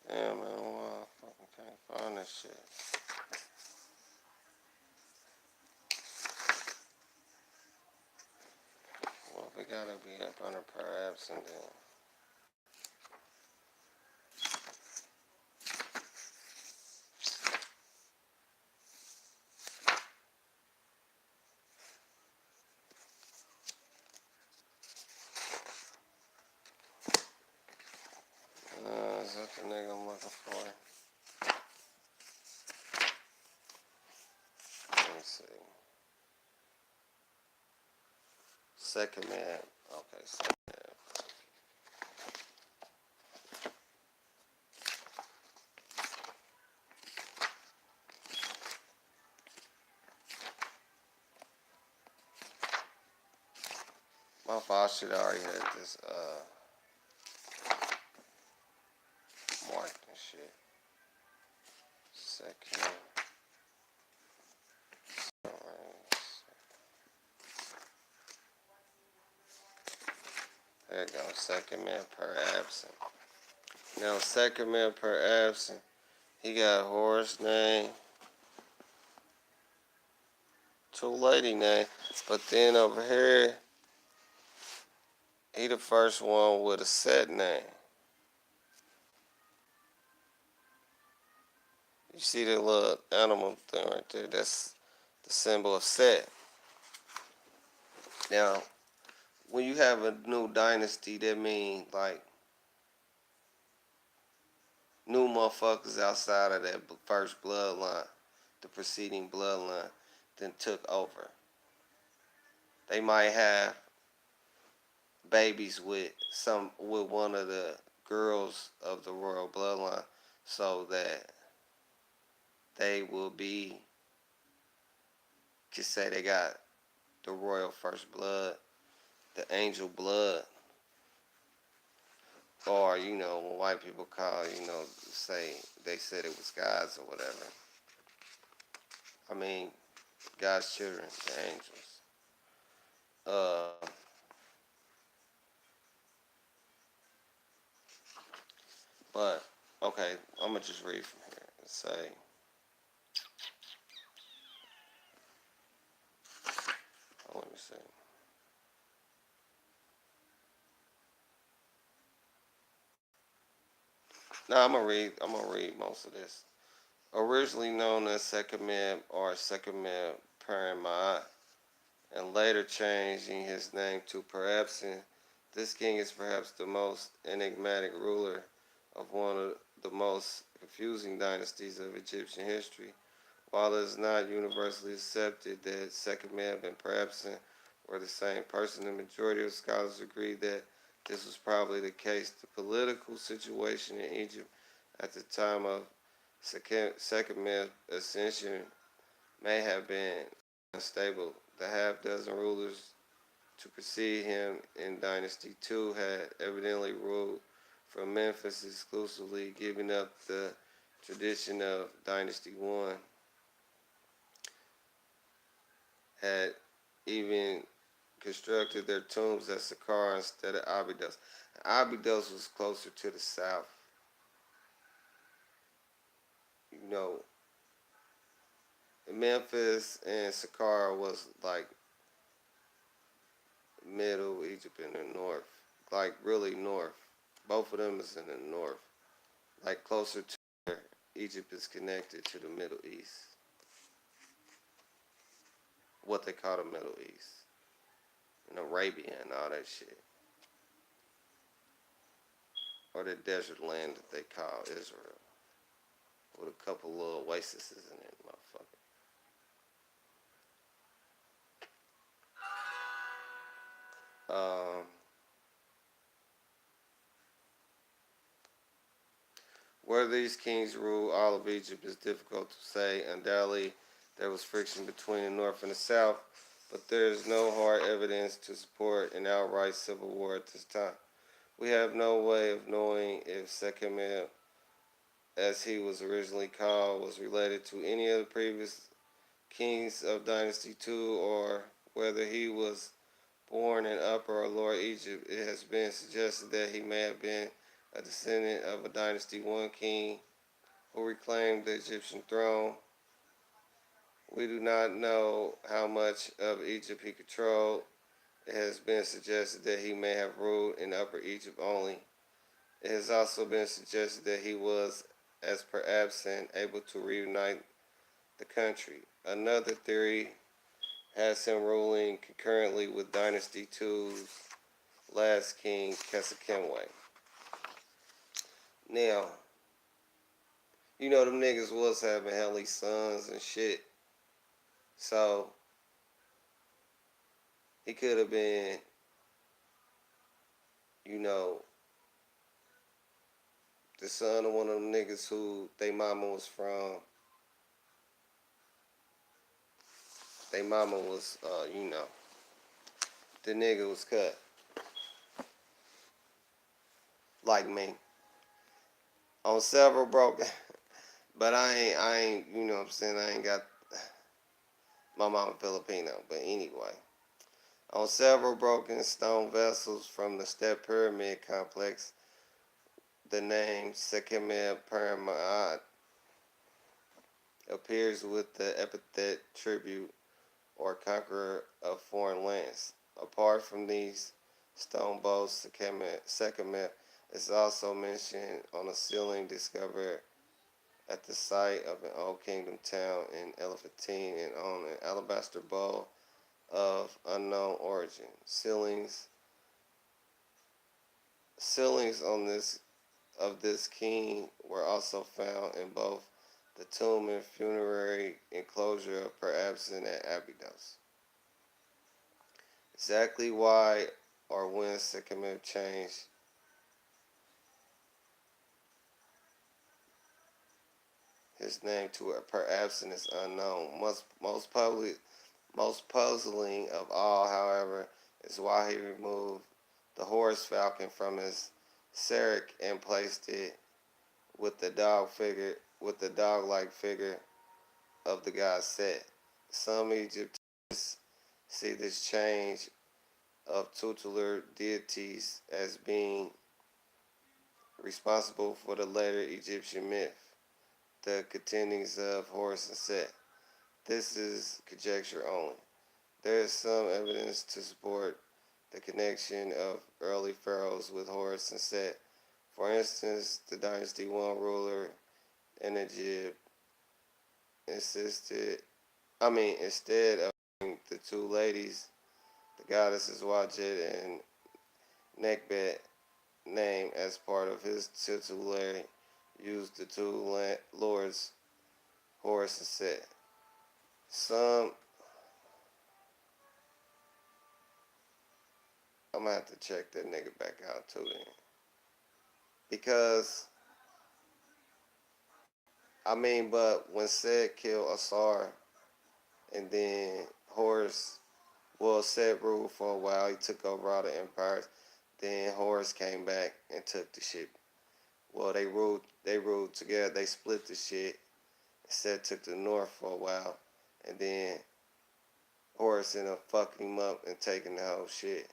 [SPEAKER 1] Damn, man, I fucking can't find this shit. Well, we gotta be up under pharoahz and then. Is that the nigga I'm looking for? Let me see. Second man. Okay, second man. My fault, should already had this marked and shit. Second. There you go, second man pharoahz. Now, second man pharoahz, he got a horse name, two lady name, but then over here, He the first one with a set name. You see the little animal thing right there? That's the symbol of Set. Now, when you have a new dynasty, that means like new motherfuckers outside of that first bloodline, the preceding bloodline, then took over. They might have babies with one of the girls of the royal bloodline, so that they will be, just say they got the royal first blood, the angel blood, or when white people call, say they said it was God's or whatever. I mean, God's children, the angels. But okay, I'm gonna just read from here and say. Let me see. Now I'm gonna read most of this. Originally known as Sekhmet or Sekhmet Paramount, and later changing his name to Pharoahz, this king is perhaps the most enigmatic ruler of one of the most confusing dynasties of Egyptian history. While it is not universally accepted that Sekhmet and Pharoahz were the same person, the majority of scholars agree that this was probably the case. The political situation in Egypt at the time of Sekhmet's ascension may have been unstable. The half-dozen rulers to precede him in Dynasty II had evidently ruled from Memphis exclusively, giving up the tradition of Dynasty I. Had even constructed their tombs at Saqqara instead of Abydos. Abydos was closer to the south. Memphis and Saqqara was like middle Egypt in the north, like really north. Both of them is in the north, like closer to where Egypt is connected to the Middle East. What they call the Middle East, and Arabia and all that shit, or the desert land that they call Israel, with a couple little oases in it, motherfucker. Whether these kings ruled all of Egypt is difficult to say. Undoubtedly, there was friction between the north and the south, but there is no hard evidence to support an outright civil war at this time. We have no way of knowing if Sekhmet, as he was originally called, was related to any of the previous kings of Dynasty II, or whether he was born in Upper or Lower Egypt. It has been suggested that he may have been a descendant of a Dynasty I king who reclaimed the Egyptian throne. We do not know how much of Egypt he controlled. It has been suggested that he may have ruled in Upper Egypt only. It has also been suggested that he was, as per absent, able to reunite the country. Another theory has him ruling concurrently with Dynasty II's last king, Kesekemwe. Now, them niggas was having helly sons and shit. So, he could have been, the son of one of them niggas who they mama was from. They mama was, the nigga was cut. Like me. On several broken, but I ain't, what I'm saying, I ain't got my mama Filipino, but anyway. On several broken stone vessels from the Step Pyramid complex, the name Sekhmet Paramount appears with the epithet tribute or conqueror of foreign lands. Apart from these stone bowl secament is also mentioned on a ceiling discovered at the site of an old kingdom town in Elephantine and on an alabaster bowl of unknown origin. Ceilings on this of this king were also found in both the tomb and funerary enclosure of pharoahz and Abydos. Exactly why or when Sekhmet changed his name to pharoahz is unknown. Most puzzling of all, however, is why he removed the horse falcon from his seric and placed it with the dog-like figure of the god Set. Some Egyptians see this change of tutelar deities as being responsible for the later Egyptian myth, the contendings of Horus and Set. This is conjecture only. There is some evidence to support the connection of early pharaohs with Horus and Set. For instance, the Dynasty 1 ruler in Egypt instead of the two ladies, the goddesses Wadjet and Nekbet, name as part of his titulary, used the two lords Horus and Set. I'm gonna have to check that nigga back out too then. Because, but when Set killed Asar and then Set ruled for a while, he took over all the empires, then Horus came back and took the shit. Well, they ruled together, they split the shit. Set took the north for a while, and then Horus ended up fucking him up and taking the whole shit.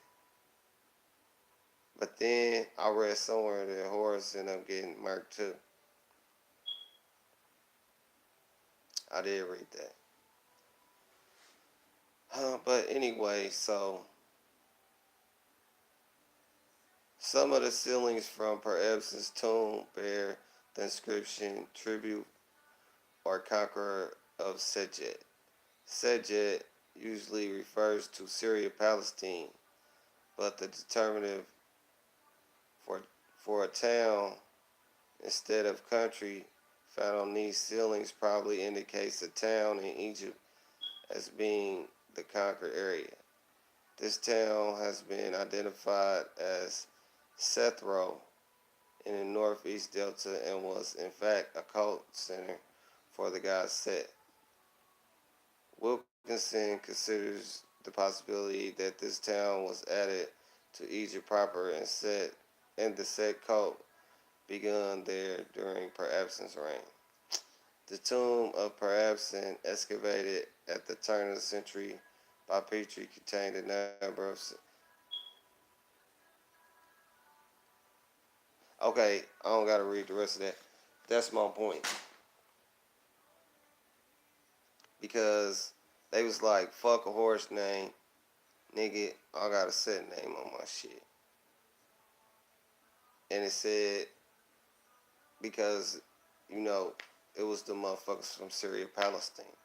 [SPEAKER 1] But then I read somewhere that Horus ended up getting murked too. I did read that. But anyway, so some of the ceilings from pharoahz's tomb bear the inscription "Tribute or Conqueror of Sejet." Sejet usually refers to Syria-Palestine, but the determinative for a town instead of country found on these ceilings probably indicates a town in Egypt as being the conquered area. This town has been identified as Sethro in the northeast delta and was in fact a cult center for the god Set. Wilkinson considers the possibility that this town was added to Egypt proper and the Set cult begun there during Pharoahz's reign. The tomb of Pharoahz, excavated at the turn of the century by Petrie, contained a number of... Okay, I don't gotta read the rest of that. That's my point. Because they was like, fuck a horse name, nigga, I got a Set name on my shit. And it said, because, it was the motherfuckers from Syria, Palestine.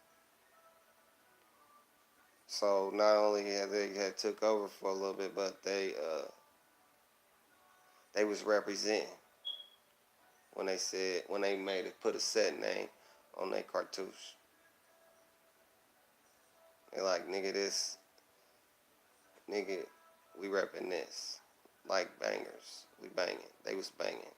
[SPEAKER 1] So not only had they took over for a little bit, but they was representing when they put a Set name on their cartouche. They like, nigga, we repping this. Like bangers. We banging. They was banging.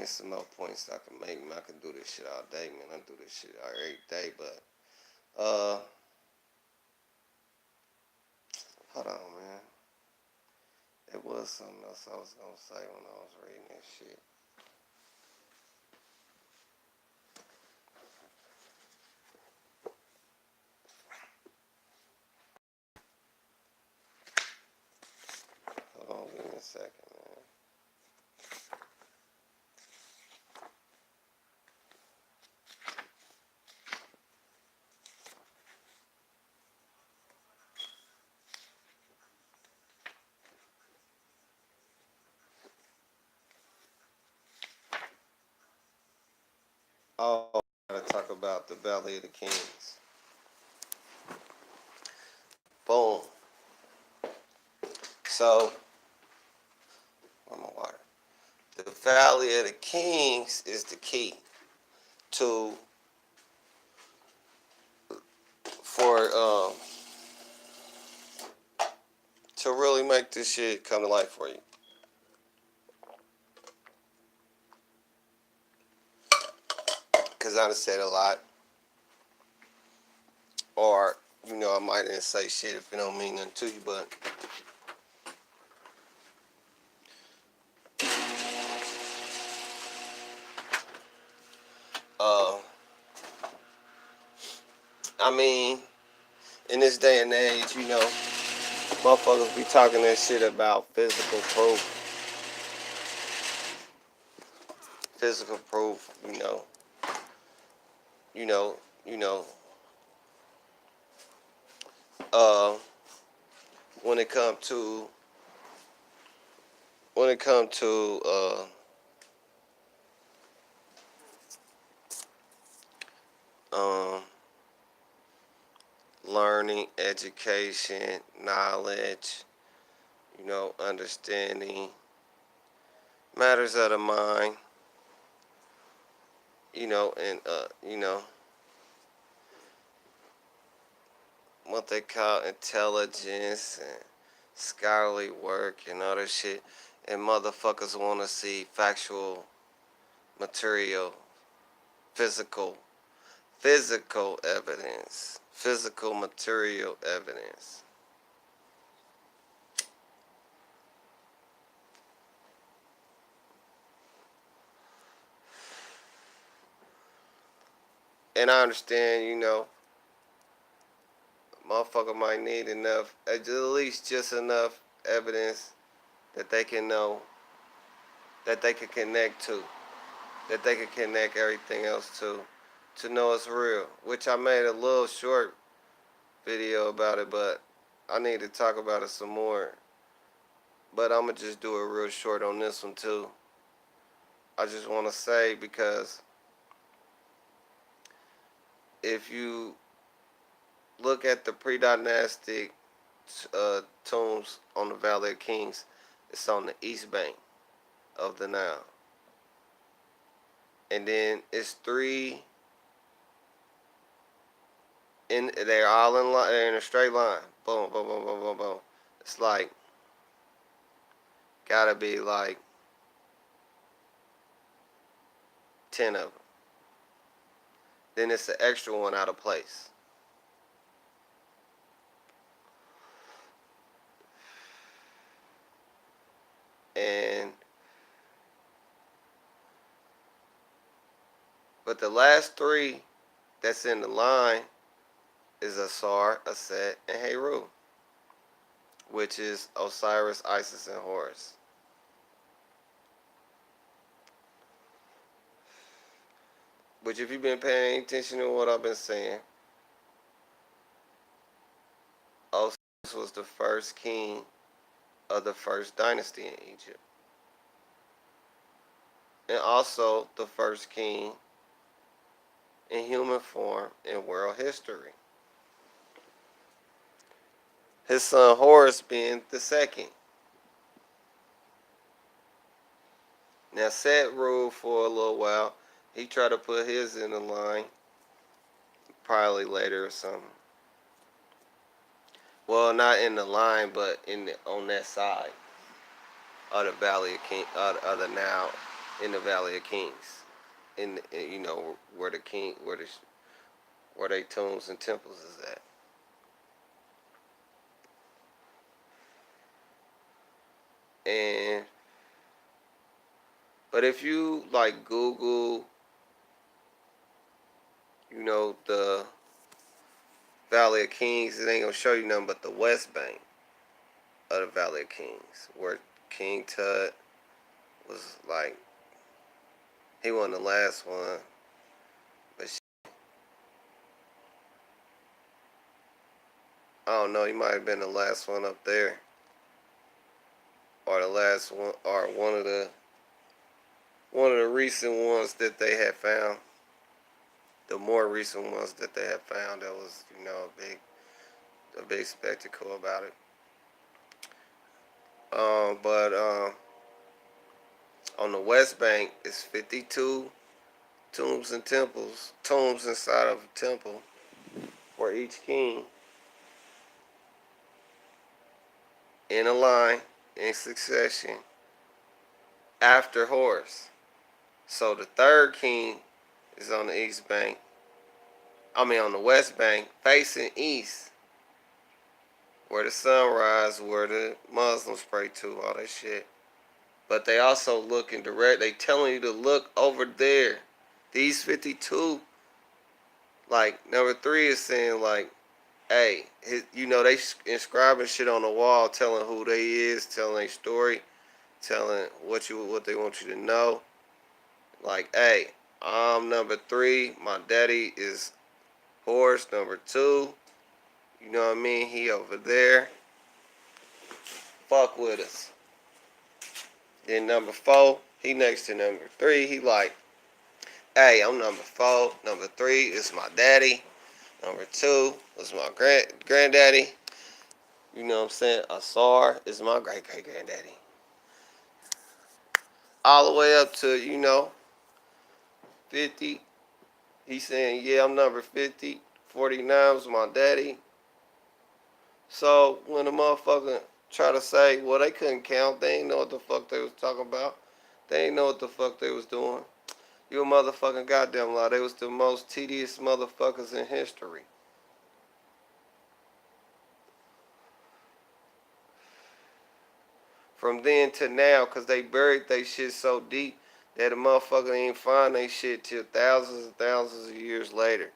[SPEAKER 1] It's some more points I can make. I can do this shit all day, man. I do this shit every day, but hold on, man. It was something else I was gonna say when I was reading this shit. Hold on, give me Oh, I gotta talk about the Valley of the Kings. Boom. So, where's my water? The Valley of the Kings is the key to to really make this shit come to life for you. Cause I done said a lot, or I might didn't say shit if it don't mean nothing to you, but I mean, in this day and age, motherfuckers be talking that shit about physical proof. Physical proof, you know, you know, uh, when it come to, um, learning, education, knowledge, understanding, matters of the mind, and what they call intelligence and scholarly work and other shit, and motherfuckers want to see factual material, physical evidence, physical material evidence. And I understand, motherfucker might need enough, at least just enough evidence that they can know, that they can connect to, that they can connect everything else to know it's real. Which I made a little short video about it, but I need to talk about it some more. But I'm going to just do it real short on this one too. I just want to say, because if you look at the pre-dynastic tombs on the Valley of Kings, it's on the east bank of the Nile. And then it's three, they're all in line, they're in a straight line. Boom, boom, boom, boom, boom, boom. It's like, gotta be like 10 of them. Then it's an extra one out of place. But the last three that's in the line is Asar, Aset, and Heru, which is Osiris, Isis, and Horus. Which, if you've been paying attention to what I've been saying, Osiris was the first king of the first dynasty in Egypt. And also the first king in human form in world history. His son Horus being the second. Now Set ruled for a little while. He tried to put his in the line, probably later or something. Well, not in the line, but on that side of the Valley of King, of the Nile, in the Valley of Kings, where the king, where they tombs and temples is at. But if you like Google, the Valley of Kings, it ain't gonna show you nothing but the west bank of the Valley of Kings, where King Tut was like, he wasn't the last one, but I don't know, he might have been the last one up there, or the last one, or one of the recent ones that they had found. the more recent ones that they have found, that was, a big spectacle about it. But on the West Bank, it's 52 tombs and temples, tombs inside of a temple for each king in a line, in succession, after Horus. So the third king is on the East Bank. On the West Bank, facing east, where the sun rises, where the Muslims pray to, all that shit. But they also looking direct. They telling you to look over there. These 52, like number 3 is saying like, hey, they inscribing shit on the wall, telling who they is, telling a story, telling what they want you to know. Like, hey, I'm number 3. My daddy is Horus, number 2. You know what I mean? He over there. Fuck with us. Then number 4, he next to number 3. He like, hey, I'm number 4. Number 3 is my daddy. Number 2 is my granddaddy. You know what I'm saying? Authorz is my great-great-granddaddy. All the way up to, 50. He's saying, yeah, I'm number 50. 49 was my daddy. So when the motherfucker try to say, well, they couldn't count, they ain't know what the fuck they was talking about. They ain't know what the fuck they was doing. You a motherfucking goddamn lie. They was the most tedious motherfuckers in history. From then to now, because they buried they shit so deep that the motherfucker ain't find they shit till thousands and thousands of years later.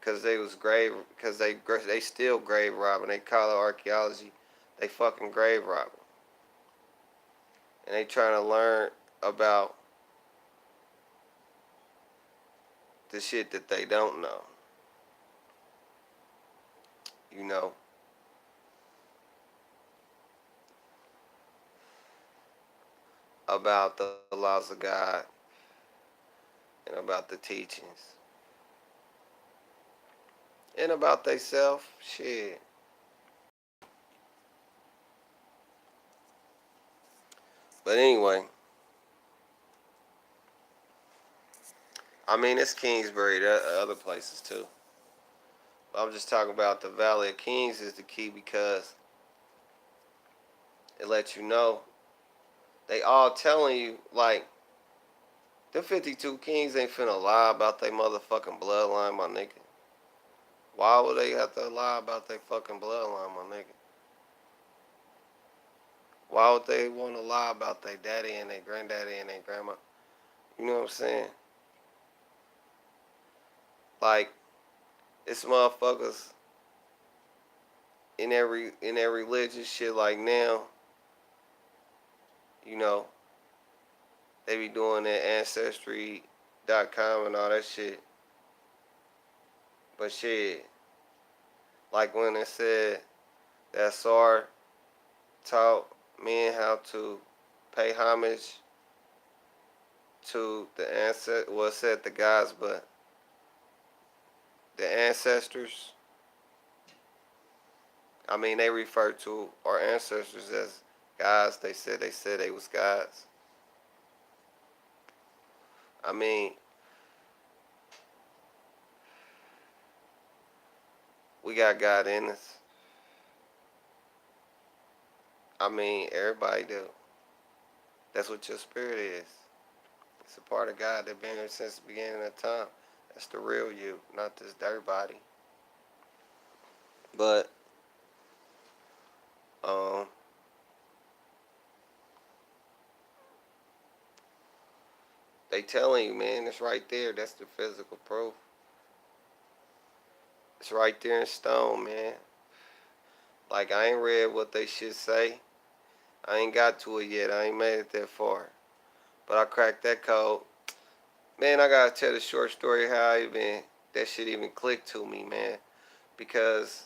[SPEAKER 1] Because they still grave robbing. They call it archaeology. They fucking grave robbing. And they trying to learn about the shit that they don't know. About the laws of God and about the teachings. And about theyself, shit. But anyway, it's Kingsbury, other places too. But I'm just talking about the Valley of Kings is the key because it lets you know they all telling you, like, them 52 kings ain't finna lie about their motherfucking bloodline, my nigga. Why would they have to lie about their fucking bloodline, my nigga? Why would they want to lie about their daddy and their granddaddy and their grandma? You know what I'm saying? Like, it's motherfuckers in their religious shit like now, they be doing that ancestry.com and all that shit. But shit, like when it said that Sar taught men how to pay homage to the ancestors, well, it said the gods, but the ancestors, they refer to our ancestors as gods. They said they was gods. We got God in us. Everybody do. That's what your spirit is. It's a part of God that been here since the beginning of time. That's the real you, not this dirt body. But, they telling you, man, it's right there. That's the physical proof. It's right there in stone, man. Like, I ain't read what they should say. I ain't got to it yet. I ain't made it that far. But I cracked that code. Man, I gotta tell the short story how that shit even clicked to me, man. Because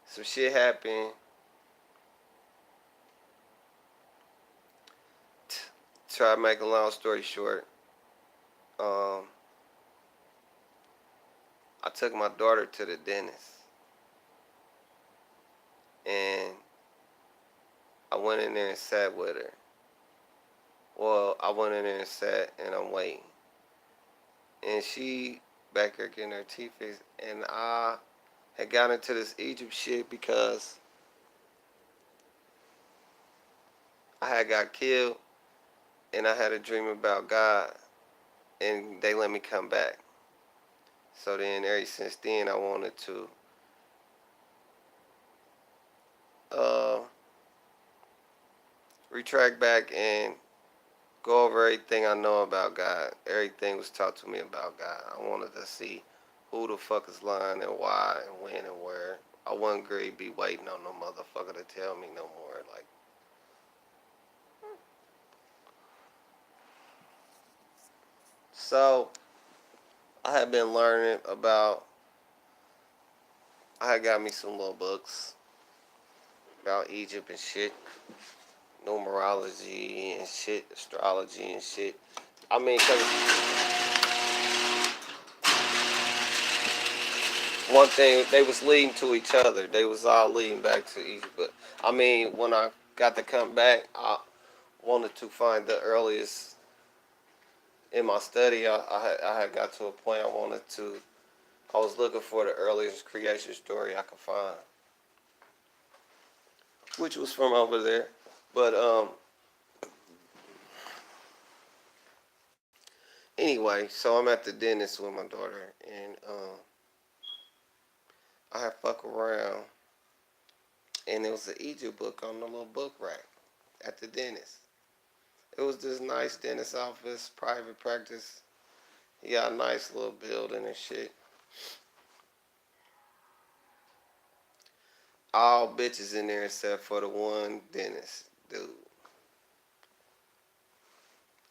[SPEAKER 1] some shit happened. Try to make a long story short. I took my daughter to the dentist. And I went in there and sat with her. Well, I went in there and sat, and I'm waiting. And she back there getting her teeth fixed. And I had got into this Egypt shit because I had got killed, and I had a dream about God, and they let me come back. So then, ever since then, I wanted to retract back and go over everything I know about God. Everything was taught to me about God. I wanted to see who the fuck is lying and why and when and where. I wasn't going to be waiting on no motherfucker to tell me no more. Like, so I had been learning about. I had got me some little books about Egypt and shit, numerology and shit, astrology and shit. I mean, cause one thing, they was leading to each other. They was all leading back to Egypt. But I mean, when I got to come back, I wanted to find the earliest in my study. I had got to a point I was looking for the earliest creation story I could find, which was from over there. But anyway, so I'm at the dentist with my daughter, and I had fuck around, and there was an Egypt book on the little book rack at the dentist. It was this nice dentist office, private practice. He got a nice little building and shit. All bitches in there except for the one dentist dude.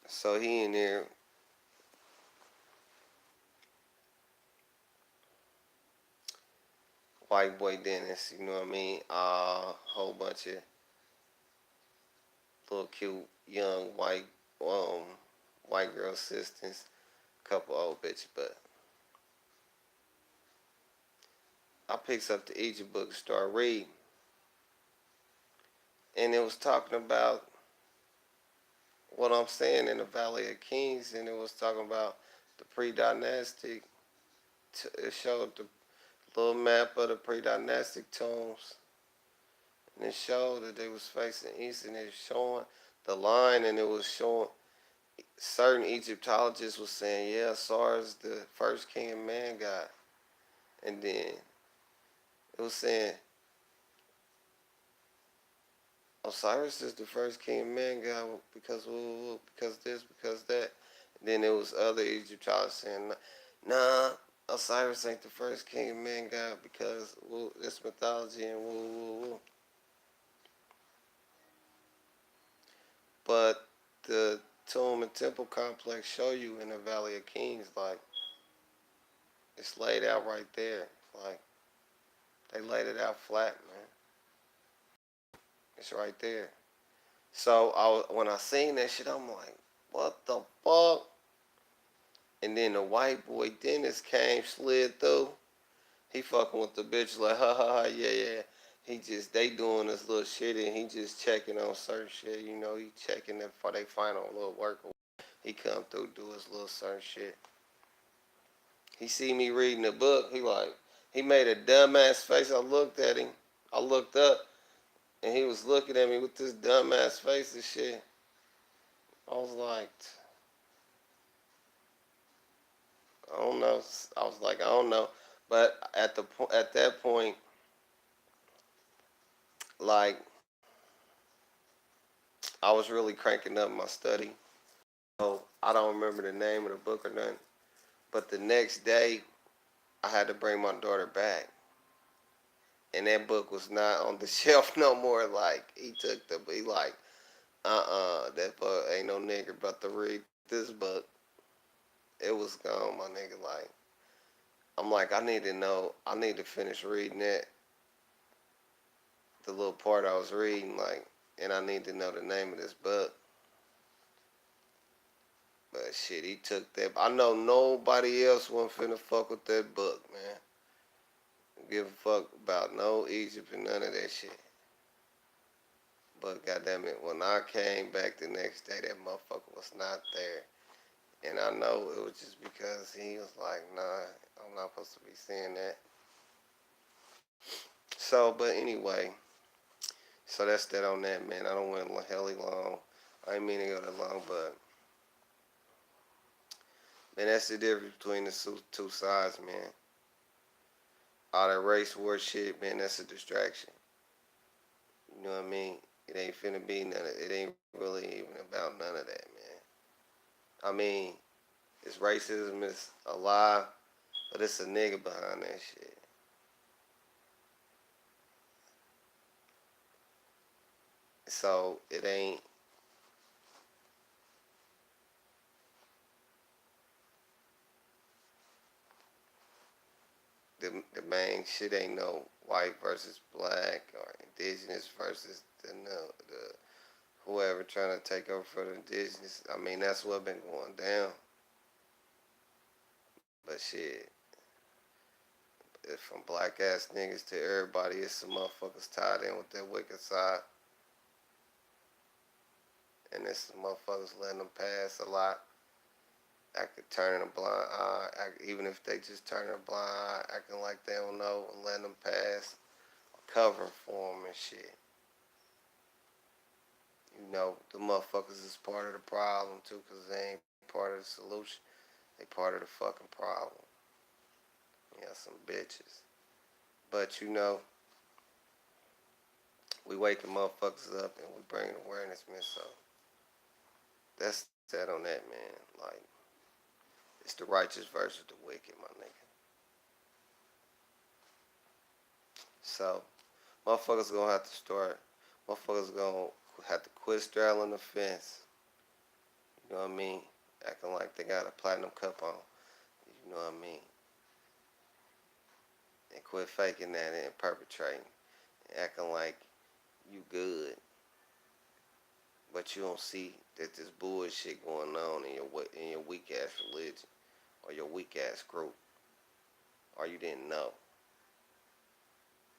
[SPEAKER 1] So he in there. White boy dentist, you know what I mean? A whole bunch of little cute young white girl assistants, couple old bitches, but I picks up the Egypt book and start reading. And it was talking about what I'm saying in the Valley of Kings, and it was talking about the pre-dynastic. It showed the little map of the pre-dynastic tombs, and it showed that they was facing east, and it was showing the line, and it was showing certain Egyptologists was saying, yeah, Authorz, the first king of man god, and then it was saying Osiris is the first king of man god because because this, because that. And then there was other Egyptologists saying, nah, Osiris ain't the first king of man god because it's mythology and woo. But the tomb and temple complex show you in the Valley of Kings, like, it's laid out right there. Like, they laid it out flat, man. It's right there. So when I seen that shit, I'm like, what the fuck? And then the white boy dentist came, slid through. He fucking with the bitch like, ha ha ha, yeah. They doing this little shit, and he just checking on certain shit. You know, he checking it for they final little work. He come through, do his little certain shit. He see me reading the book. He made a dumbass face. I looked at him. I looked up, and he was looking at me with this dumbass face and shit. I was like, I don't know. I was like, I don't know. But at that point, like, I was really cranking up my study. So I don't remember the name of the book or nothing. But the next day, I had to bring my daughter back, and that book was not on the shelf no more. Like, he like, that book ain't no nigga about to read this book. It was gone, my nigga. Like, I'm like, I need to finish reading that, the little part I was reading, like, and I need to know the name of this book. But shit, he took that. I know nobody else wasn't finna fuck with that book, man. Don't give a fuck about no Egypt and none of that shit. But goddamn it, when I came back the next day, that motherfucker was not there. And I know it was just because he was like, nah, I'm not supposed to be saying that. So, but anyway, so that's that on that, man. I don't went hella long. I didn't mean to go that long, but man, that's the difference between the two sides, man. All that race war shit, man, that's a distraction. You know what I mean? It ain't finna be none of it. Ain't really even about none of that, man. I mean, it's racism, it's a lie, but it's a nigga behind that shit. So it ain't. The main shit ain't no white versus black or indigenous versus the whoever trying to take over for the indigenous. I mean, that's what been going down. But shit, from black ass niggas to everybody, it's some motherfuckers tied in with that wicked side. And it's some motherfuckers letting them pass a lot. Acting turning a blind eye, even if they just turn a blind eye, acting like they don't know and letting them pass, covering for them and shit. You know, the motherfuckers is part of the problem too, because they ain't part of the solution. They part of the fucking problem. Yeah, some bitches. But you know, we waking motherfuckers up and we bringing awareness, man. So that's that on that, man. Like, it's the righteous versus the wicked, my nigga. So, motherfuckers gonna have to start. Motherfuckers gonna have to quit straddling the fence. You know what I mean? Acting like they got a platinum cup on. You know what I mean? And quit faking that and perpetrating. Acting like you good. But you don't see that there's bullshit going on in your weak ass religion or your weak ass group. Or you didn't know.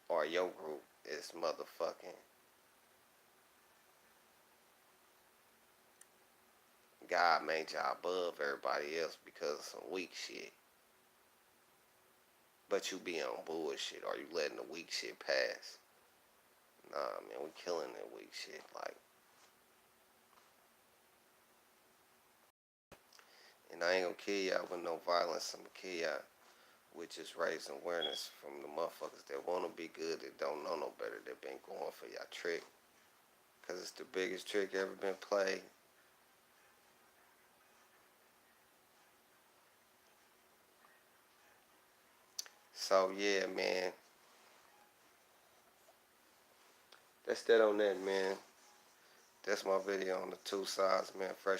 [SPEAKER 1] Or your group is motherfucking God made y'all above everybody else because of some weak shit. But you be on bullshit or you letting the weak shit pass. Nah, man, we killing that weak shit. Like, and I ain't gonna kill y'all with no violence. I'm gonna kill y'all with just raising awareness from the motherfuckers that wanna be good, that don't know no better, that been going for y'all trick. Cause it's the biggest trick ever been played. So yeah, man. That's that on that, man. That's my video on the two sides, man. Fresh